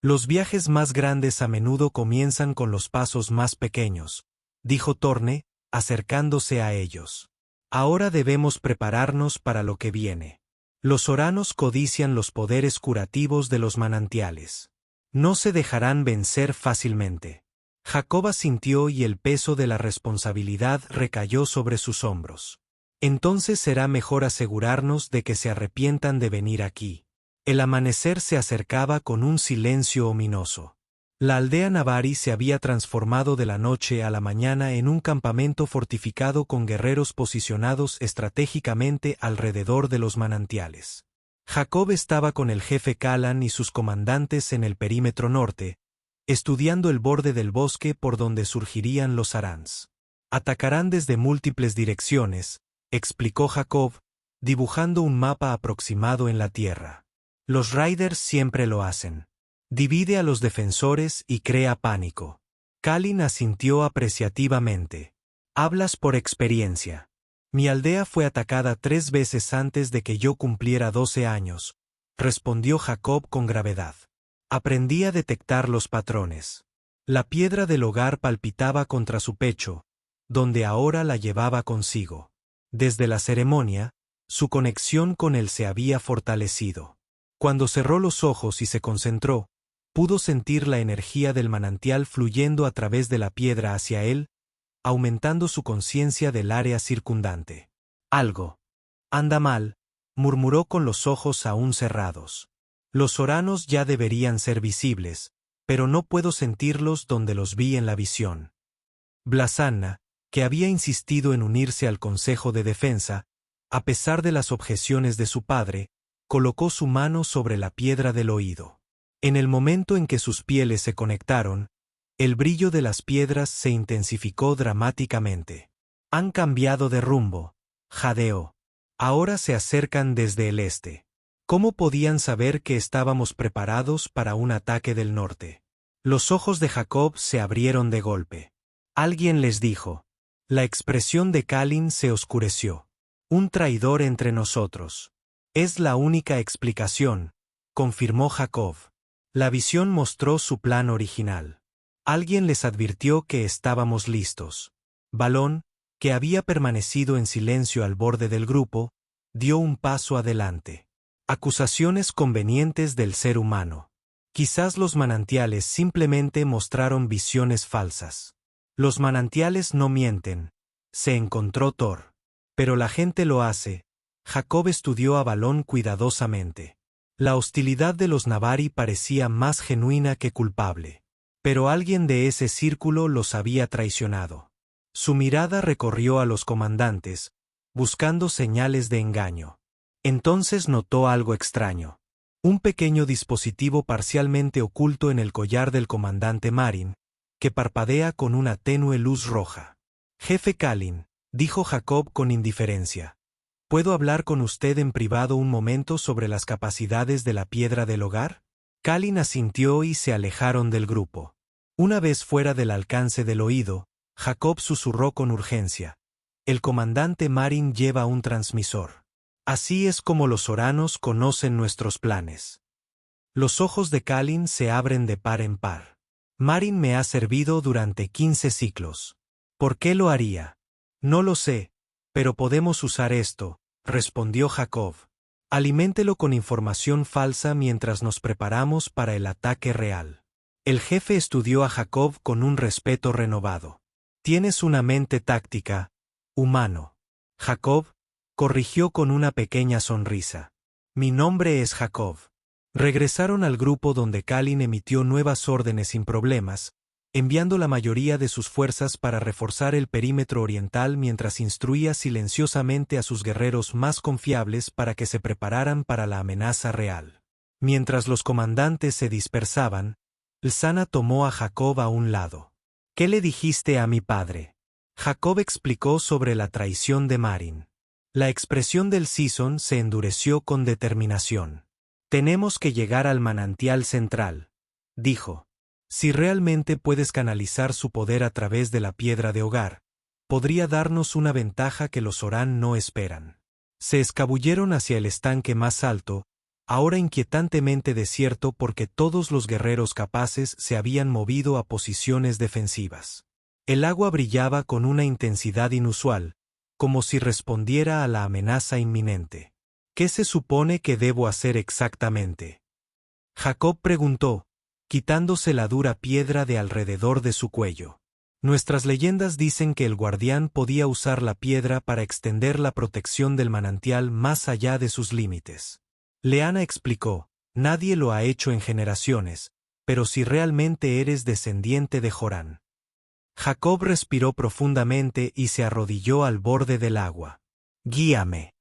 «Los viajes más grandes a menudo comienzan con los pasos más pequeños», dijo Torne, acercándose a ellos. Ahora debemos prepararnos para lo que viene. Los oranos codician los poderes curativos de los manantiales. No se dejarán vencer fácilmente. Jacob asintió y el peso de la responsabilidad recayó sobre sus hombros. Entonces será mejor asegurarnos de que se arrepientan de venir aquí. El amanecer se acercaba con un silencio ominoso. La aldea Navari se había transformado de la noche a la mañana en un campamento fortificado con guerreros posicionados estratégicamente alrededor de los manantiales. Jacob estaba con el jefe Callan y sus comandantes en el perímetro norte, estudiando el borde del bosque por donde surgirían los Arans. Atacarán desde múltiples direcciones, explicó Jacob, dibujando un mapa aproximado en la tierra. Los Raiders siempre lo hacen. Divide a los defensores y crea pánico. Kalin asintió apreciativamente. Hablas por experiencia. Mi aldea fue atacada 3 veces antes de que yo cumpliera 12 años, respondió Jacob con gravedad. Aprendí a detectar los patrones. La piedra del hogar palpitaba contra su pecho, donde ahora la llevaba consigo. Desde la ceremonia, su conexión con él se había fortalecido. Cuando cerró los ojos y se concentró, pudo sentir la energía del manantial fluyendo a través de la piedra hacia él, aumentando su conciencia del área circundante. Algo anda mal, murmuró con los ojos aún cerrados. Los oranos ya deberían ser visibles, pero no puedo sentirlos donde los vi en la visión. Blasanna, que había insistido en unirse al Consejo de Defensa, a pesar de las objeciones de su padre, colocó su mano sobre la piedra del oído. En el momento en que sus pieles se conectaron, el brillo de las piedras se intensificó dramáticamente. Han cambiado de rumbo, jadeó. Ahora se acercan desde el este. ¿Cómo podían saber que estábamos preparados para un ataque del norte? Los ojos de Jacob se abrieron de golpe. Alguien les dijo. La expresión de Kalin se oscureció. Un traidor entre nosotros. Es la única explicación, confirmó Jacob. La visión mostró su plan original. Alguien les advirtió que estábamos listos. Balón, que había permanecido en silencio al borde del grupo, dio un paso adelante. Acusaciones convenientes del ser humano. Quizás los manantiales simplemente mostraron visiones falsas. Los manantiales no mienten, se encontró Thor. Pero la gente lo hace. Jacob estudió a Balón cuidadosamente. La hostilidad de los Navari parecía más genuina que culpable. Pero alguien de ese círculo los había traicionado. Su mirada recorrió a los comandantes, buscando señales de engaño. Entonces notó algo extraño. Un pequeño dispositivo parcialmente oculto en el collar del comandante Marin, que parpadea con una tenue luz roja. Jefe Kalin, dijo Jacob con indiferencia. ¿Puedo hablar con usted en privado un momento sobre las capacidades de la piedra del hogar? Kalin asintió y se alejaron del grupo. Una vez fuera del alcance del oído, Jacob susurró con urgencia. El comandante Marin lleva un transmisor. Así es como los oranos conocen nuestros planes. Los ojos de Kalin se abren de par en par. Marin me ha servido durante 15 ciclos. ¿Por qué lo haría? No lo sé. Pero podemos usar esto, respondió Jacob. Aliméntelo con información falsa mientras nos preparamos para el ataque real. El jefe estudió a Jacob con un respeto renovado. Tienes una mente táctica, humano. Jacob, corrigió con una pequeña sonrisa. Mi nombre es Jacob. Regresaron al grupo donde Kalin emitió nuevas órdenes sin problemas, enviando la mayoría de sus fuerzas para reforzar el perímetro oriental mientras instruía silenciosamente a sus guerreros más confiables para que se prepararan para la amenaza real. Mientras los comandantes se dispersaban, Lsana tomó a Jacob a un lado. ¿Qué le dijiste a mi padre? Jacob explicó sobre la traición de Marin. La expresión del Sison se endureció con determinación. Tenemos que llegar al manantial central, dijo. Si realmente puedes canalizar su poder a través de la piedra de hogar, podría darnos una ventaja que los Oran no esperan. Se escabulleron hacia el estanque más alto, ahora inquietantemente desierto porque todos los guerreros capaces se habían movido a posiciones defensivas. El agua brillaba con una intensidad inusual, como si respondiera a la amenaza inminente. ¿Qué se supone que debo hacer exactamente? Jacob preguntó, quitándose la dura piedra de alrededor de su cuello. Nuestras leyendas dicen que el guardián podía usar la piedra para extender la protección del manantial más allá de sus límites. Leana explicó, nadie lo ha hecho en generaciones, pero si realmente eres descendiente de Jorán. Jacob respiró profundamente y se arrodilló al borde del agua. Guíame.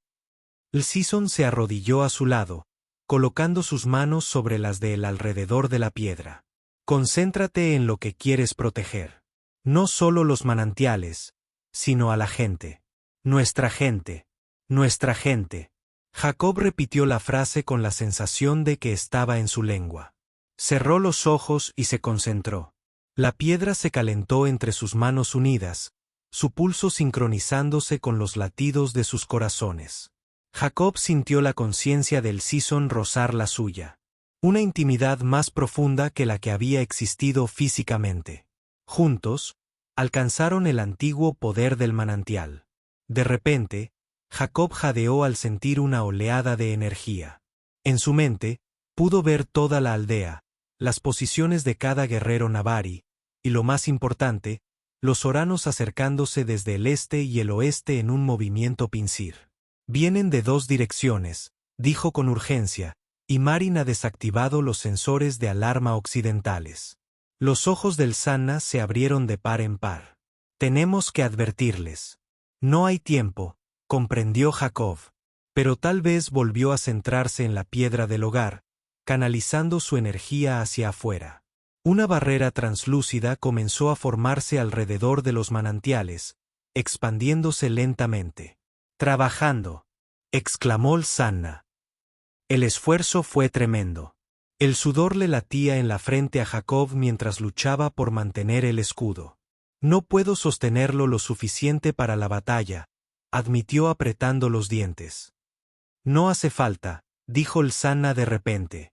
El Sison se arrodilló a su lado, colocando sus manos sobre las de él alrededor de la piedra. Concéntrate en lo que quieres proteger. No solo los manantiales, sino a la gente. Nuestra gente. Nuestra gente. Jacob repitió la frase con la sensación de que estaba en su lengua. Cerró los ojos y se concentró. La piedra se calentó entre sus manos unidas, su pulso sincronizándose con los latidos de sus corazones. Jacob sintió la conciencia del Sison rozar la suya. Una intimidad más profunda que la que había existido físicamente. Juntos, alcanzaron el antiguo poder del manantial. De repente, Jacob jadeó al sentir una oleada de energía. En su mente, pudo ver toda la aldea, las posiciones de cada guerrero navari, y lo más importante, los oranos acercándose desde el este y el oeste en un movimiento pincir. Vienen de dos direcciones, dijo con urgencia, y Marin ha desactivado los sensores de alarma occidentales. Los ojos del Sanna se abrieron de par en par. Tenemos que advertirles. No hay tiempo, comprendió Jacob, pero tal vez volvió a centrarse en la piedra del hogar, canalizando su energía hacia afuera. Una barrera translúcida comenzó a formarse alrededor de los manantiales, expandiéndose lentamente. «Trabajando», exclamó el Sanna. El esfuerzo fue tremendo. El sudor le latía en la frente a Jacob mientras luchaba por mantener el escudo. «No puedo sostenerlo lo suficiente para la batalla», admitió apretando los dientes. «No hace falta», dijo el Sanna de repente.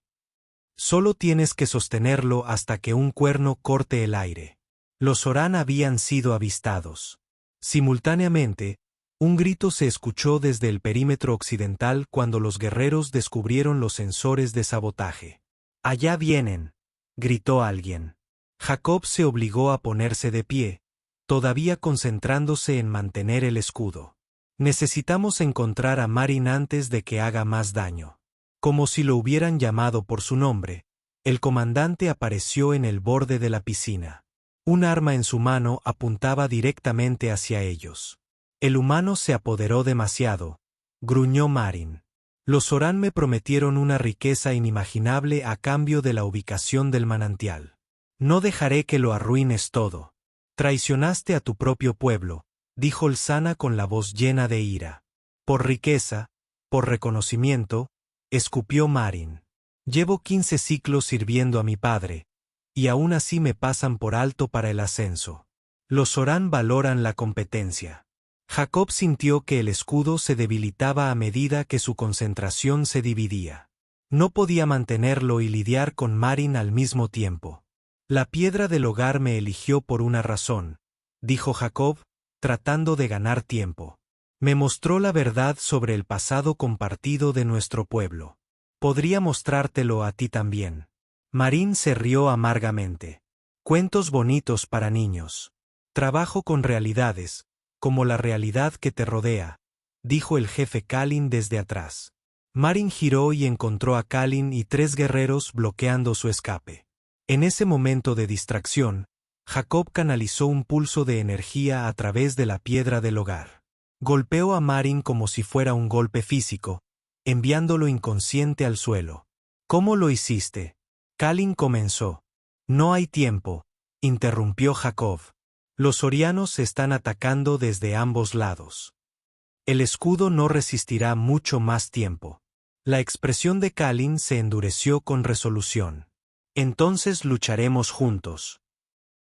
«Solo tienes que sostenerlo hasta que un cuerno corte el aire». Los Orán habían sido avistados. Simultáneamente, un grito se escuchó desde el perímetro occidental cuando los guerreros descubrieron los sensores de sabotaje. «Allá vienen», gritó alguien. Jacob se obligó a ponerse de pie, todavía concentrándose en mantener el escudo. «Necesitamos encontrar a Marin antes de que haga más daño». Como si lo hubieran llamado por su nombre, el comandante apareció en el borde de la piscina. Un arma en su mano apuntaba directamente hacia ellos. «El humano se apoderó demasiado», gruñó Marin. «Los Orán me prometieron una riqueza inimaginable a cambio de la ubicación del manantial. No dejaré que lo arruines todo. Traicionaste a tu propio pueblo», dijo el Sanna con la voz llena de ira. «Por riqueza, por reconocimiento», escupió Marin. «Llevo 15 ciclos sirviendo a mi padre, y aún así me pasan por alto para el ascenso. Los Orán valoran la competencia». Jacob sintió que el escudo se debilitaba a medida que su concentración se dividía. No podía mantenerlo y lidiar con Marin al mismo tiempo. «La piedra del hogar me eligió por una razón», dijo Jacob, tratando de ganar tiempo. «Me mostró la verdad sobre el pasado compartido de nuestro pueblo. Podría mostrártelo a ti también». Marin se rió amargamente. «Cuentos bonitos para niños. Trabajo con realidades, como la realidad que te rodea», dijo el jefe Kalin desde atrás. Marin giró y encontró a Kalin y 3 guerreros bloqueando su escape. En ese momento de distracción, Jacob canalizó un pulso de energía a través de la piedra del hogar. Golpeó a Marin como si fuera un golpe físico, enviándolo inconsciente al suelo. «¿Cómo lo hiciste?», Kalin comenzó. «No hay tiempo», interrumpió Jacob. «Los orianos están atacando desde ambos lados. El escudo no resistirá mucho más tiempo». La expresión de Kalin se endureció con resolución. «Entonces lucharemos juntos».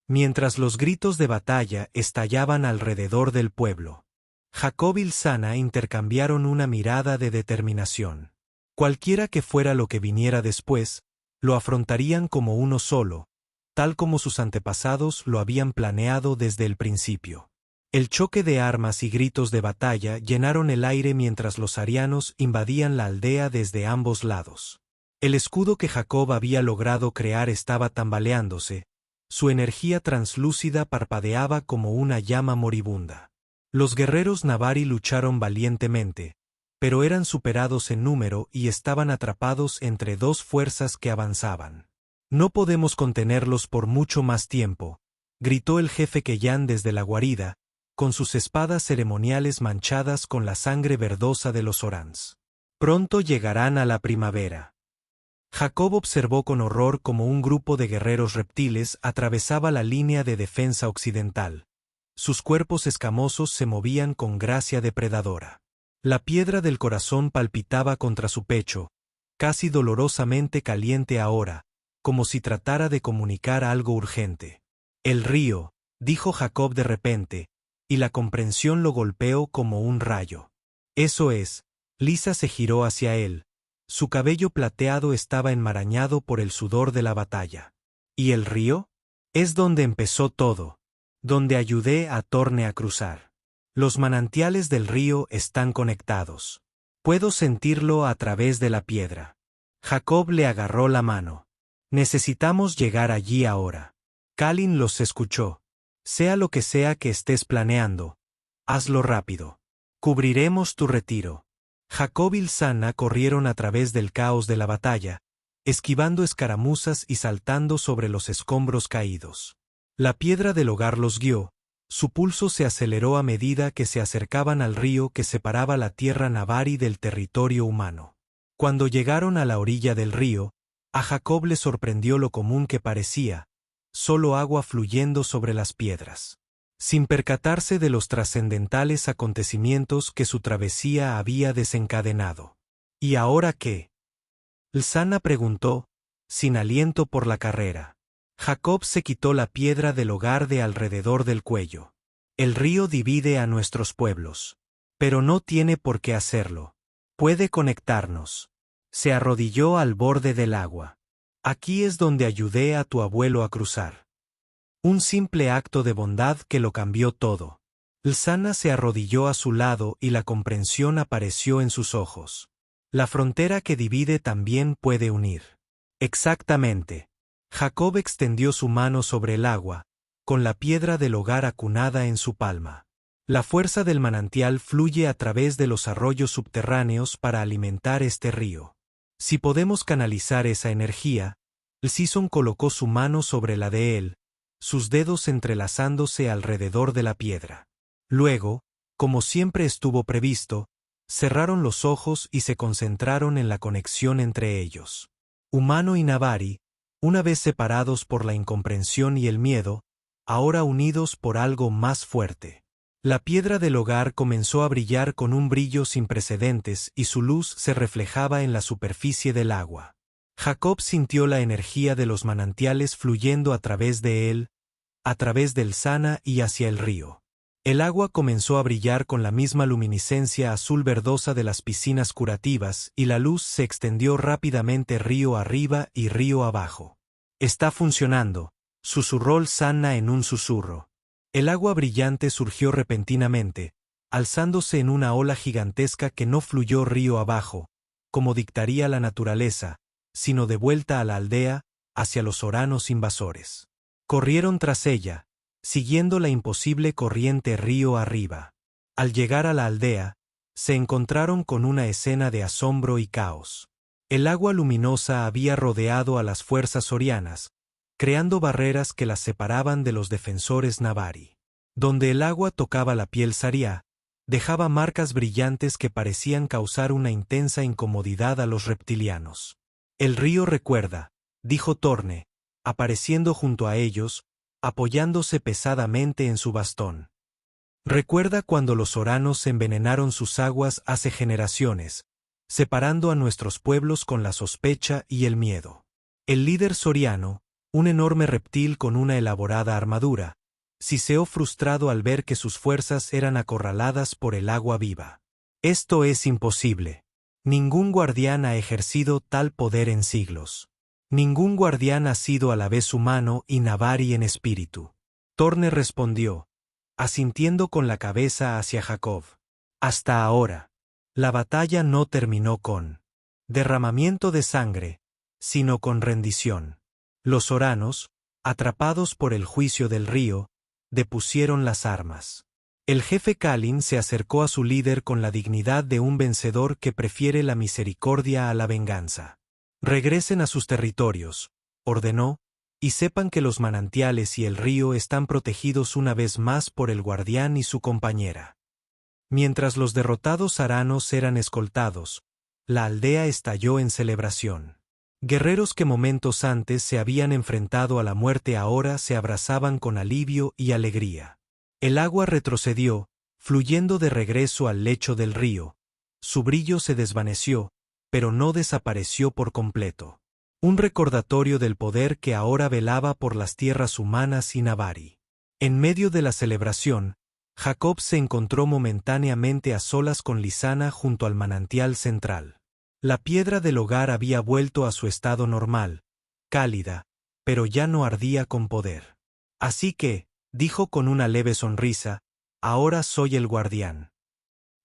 Mientras los gritos de batalla estallaban alrededor del pueblo, Jacob y el Sanna intercambiaron una mirada de determinación. Cualquiera que fuera lo que viniera después, lo afrontarían como uno solo, tal como sus antepasados lo habían planeado desde el principio. El choque de armas y gritos de batalla llenaron el aire mientras los arianos invadían la aldea desde ambos lados. El escudo que Jacob había logrado crear estaba tambaleándose, su energía translúcida parpadeaba como una llama moribunda. Los guerreros Navari lucharon valientemente, pero eran superados en número y estaban atrapados entre dos fuerzas que avanzaban. No podemos contenerlos por mucho más tiempo, gritó el jefe Keyan desde la guarida, con sus espadas ceremoniales manchadas con la sangre verdosa de los Orans. Pronto llegarán a la primavera. Jacob observó con horror cómo un grupo de guerreros reptiles atravesaba la línea de defensa occidental. Sus cuerpos escamosos se movían con gracia depredadora. La piedra del corazón palpitaba contra su pecho, casi dolorosamente caliente ahora, como si tratara de comunicar algo urgente. El río, dijo Jacob de repente, y la comprensión lo golpeó como un rayo. Eso es, Lisa se giró hacia él. Su cabello plateado estaba enmarañado por el sudor de la batalla. ¿Y el río? Es donde empezó todo, donde ayudé a Torne a cruzar. Los manantiales del río están conectados. Puedo sentirlo a través de la piedra. Jacob le agarró la mano. Necesitamos llegar allí ahora. Kalin los escuchó. Sea lo que sea que estés planeando, hazlo rápido. Cubriremos tu retiro. Jacob y Lsanna corrieron a través del caos de la batalla, esquivando escaramuzas y saltando sobre los escombros caídos. La piedra del hogar los guió, su pulso se aceleró a medida que se acercaban al río que separaba la tierra Navari del territorio humano. Cuando llegaron a la orilla del río, a Jacob le sorprendió lo común que parecía, solo agua fluyendo sobre las piedras. Sin percatarse de los trascendentales acontecimientos que su travesía había desencadenado. ¿Y ahora qué? Lsanna preguntó, sin aliento por la carrera. Jacob se quitó la piedra del hogar de alrededor del cuello. El río divide a nuestros pueblos. Pero no tiene por qué hacerlo. Puede conectarnos. Se arrodilló al borde del agua. Aquí es donde ayudé a tu abuelo a cruzar. Un simple acto de bondad que lo cambió todo. Lsanna se arrodilló a su lado y la comprensión apareció en sus ojos. La frontera que divide también puede unir. Exactamente. Jacob extendió su mano sobre el agua, con la piedra del hogar acunada en su palma. La fuerza del manantial fluye a través de los arroyos subterráneos para alimentar este río. Si podemos canalizar esa energía, Lsison colocó su mano sobre la de él, sus dedos entrelazándose alrededor de la piedra. Luego, como siempre estuvo previsto, cerraron los ojos y se concentraron en la conexión entre ellos. Humano y Navari, una vez separados por la incomprensión y el miedo, ahora unidos por algo más fuerte. La piedra del hogar comenzó a brillar con un brillo sin precedentes y su luz se reflejaba en la superficie del agua. Jacob sintió la energía de los manantiales fluyendo a través de él, a través del Lsanna y hacia el río. El agua comenzó a brillar con la misma luminiscencia azul verdosa de las piscinas curativas y la luz se extendió rápidamente río arriba y río abajo. Está funcionando, susurró Lsanna en un susurro. El agua brillante surgió repentinamente, alzándose en una ola gigantesca que no fluyó río abajo, como dictaría la naturaleza, sino de vuelta a la aldea, hacia los oranos invasores. Corrieron tras ella, siguiendo la imposible corriente río arriba. Al llegar a la aldea, se encontraron con una escena de asombro y caos. El agua luminosa había rodeado a las fuerzas sorianas, creando barreras que las separaban de los defensores Navari. Donde el agua tocaba la piel saria, dejaba marcas brillantes que parecían causar una intensa incomodidad a los reptilianos. El río recuerda, dijo Torne, apareciendo junto a ellos, apoyándose pesadamente en su bastón. Recuerda cuando los oranos envenenaron sus aguas hace generaciones, separando a nuestros pueblos con la sospecha y el miedo. El líder soriano, un enorme reptil con una elaborada armadura, siseó frustrado al ver que sus fuerzas eran acorraladas por el agua viva. Esto es imposible. Ningún guardián ha ejercido tal poder en siglos. Ningún guardián ha sido a la vez humano y Navari en espíritu. Torne respondió, asintiendo con la cabeza hacia Jacob. Hasta ahora. La batalla no terminó con derramamiento de sangre, sino con rendición. Los oranos, atrapados por el juicio del río, depusieron las armas. El jefe Kalin se acercó a su líder con la dignidad de un vencedor que prefiere la misericordia a la venganza. Regresen a sus territorios, ordenó, y sepan que los manantiales y el río están protegidos una vez más por el guardián y su compañera. Mientras los derrotados aranos eran escoltados, la aldea estalló en celebración. Guerreros que momentos antes se habían enfrentado a la muerte ahora se abrazaban con alivio y alegría. El agua retrocedió, fluyendo de regreso al lecho del río. Su brillo se desvaneció, pero no desapareció por completo. Un recordatorio del poder que ahora velaba por las tierras humanas y Navari. En medio de la celebración, Jacob se encontró momentáneamente a solas con Lisana junto al manantial central. La piedra del hogar había vuelto a su estado normal, cálida, pero ya no ardía con poder. Así que, dijo con una leve sonrisa, ahora soy el guardián.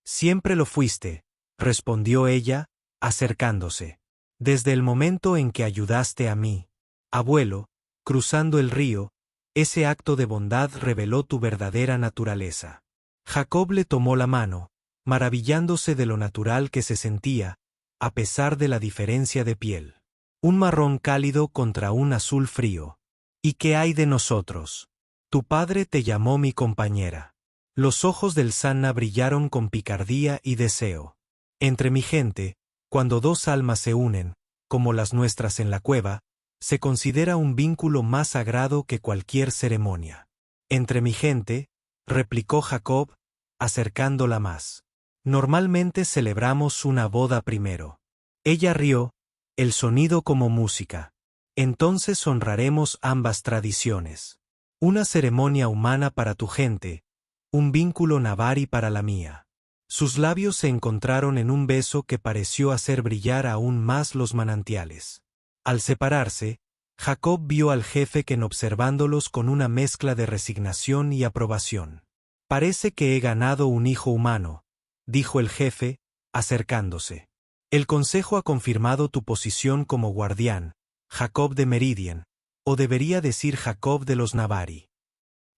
Siempre lo fuiste, respondió ella, acercándose. Desde el momento en que ayudaste a mí, abuelo, cruzando el río, ese acto de bondad reveló tu verdadera naturaleza. Jacob le tomó la mano, maravillándose de lo natural que se sentía, a pesar de la diferencia de piel. Un marrón cálido contra un azul frío. ¿Y qué hay de nosotros? Tu padre te llamó mi compañera. Los ojos del Sanna brillaron con picardía y deseo. Entre mi gente, cuando dos almas se unen, como las nuestras en la cueva, se considera un vínculo más sagrado que cualquier ceremonia. Entre mi gente, replicó Jacob, acercándola más. Normalmente celebramos una boda primero. Ella rió, el sonido como música. Entonces honraremos ambas tradiciones. Una ceremonia humana para tu gente, un vínculo navari para la mía. Sus labios se encontraron en un beso que pareció hacer brillar aún más los manantiales. Al separarse, Jacob vio al jefe Ken observándolos con una mezcla de resignación y aprobación. Parece que he ganado un hijo humano, dijo el jefe, acercándose. El consejo ha confirmado tu posición como guardián, Jacob de Meridian, o debería decir Jacob de los Navari.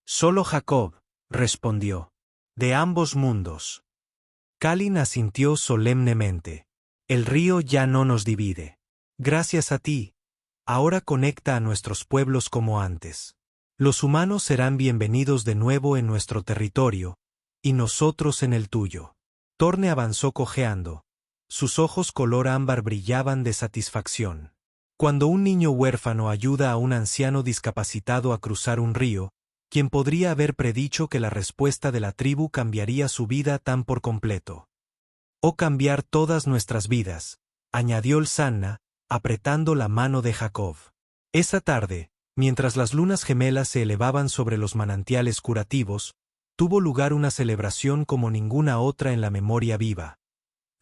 Solo Jacob, respondió. De ambos mundos. Kalin asintió solemnemente. El río ya no nos divide. Gracias a ti, ahora conecta a nuestros pueblos como antes. Los humanos serán bienvenidos de nuevo en nuestro territorio, y nosotros en el tuyo. Torne avanzó cojeando. Sus ojos color ámbar brillaban de satisfacción. Cuando un niño huérfano ayuda a un anciano discapacitado a cruzar un río, ¿quién podría haber predicho que la respuesta de la tribu cambiaría su vida tan por completo? O cambiar todas nuestras vidas, añadió el Sanna, apretando la mano de Jacob. Esa tarde, mientras las lunas gemelas se elevaban sobre los manantiales curativos, tuvo lugar una celebración como ninguna otra en la memoria viva.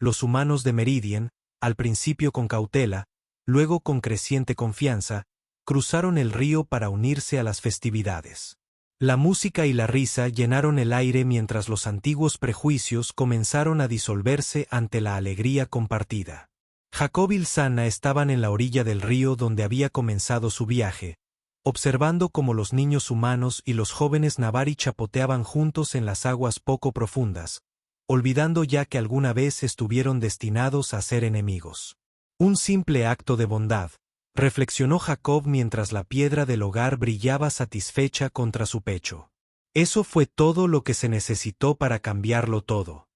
Los humanos de Meridian, al principio con cautela, luego con creciente confianza, cruzaron el río para unirse a las festividades. La música y la risa llenaron el aire mientras los antiguos prejuicios comenzaron a disolverse ante la alegría compartida. Jacob y Sanna estaban en la orilla del río donde había comenzado su viaje, observando cómo los niños humanos y los jóvenes navari chapoteaban juntos en las aguas poco profundas, olvidando ya que alguna vez estuvieron destinados a ser enemigos. Un simple acto de bondad, reflexionó Jacob mientras la piedra del hogar brillaba satisfecha contra su pecho. Eso fue todo lo que se necesitó para cambiarlo todo.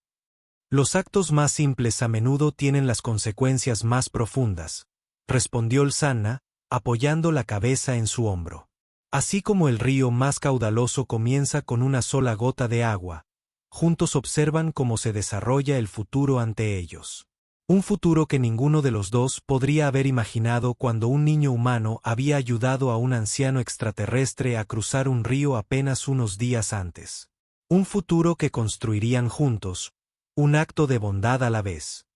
Los actos más simples a menudo tienen las consecuencias más profundas, respondió el Sanna, apoyando la cabeza en su hombro. Así como el río más caudaloso comienza con una sola gota de agua, juntos observan cómo se desarrolla el futuro ante ellos. Un futuro que ninguno de los dos podría haber imaginado cuando un niño humano había ayudado a un anciano extraterrestre a cruzar un río apenas unos días antes. Un futuro que construirían juntos, un acto de bondad a la vez.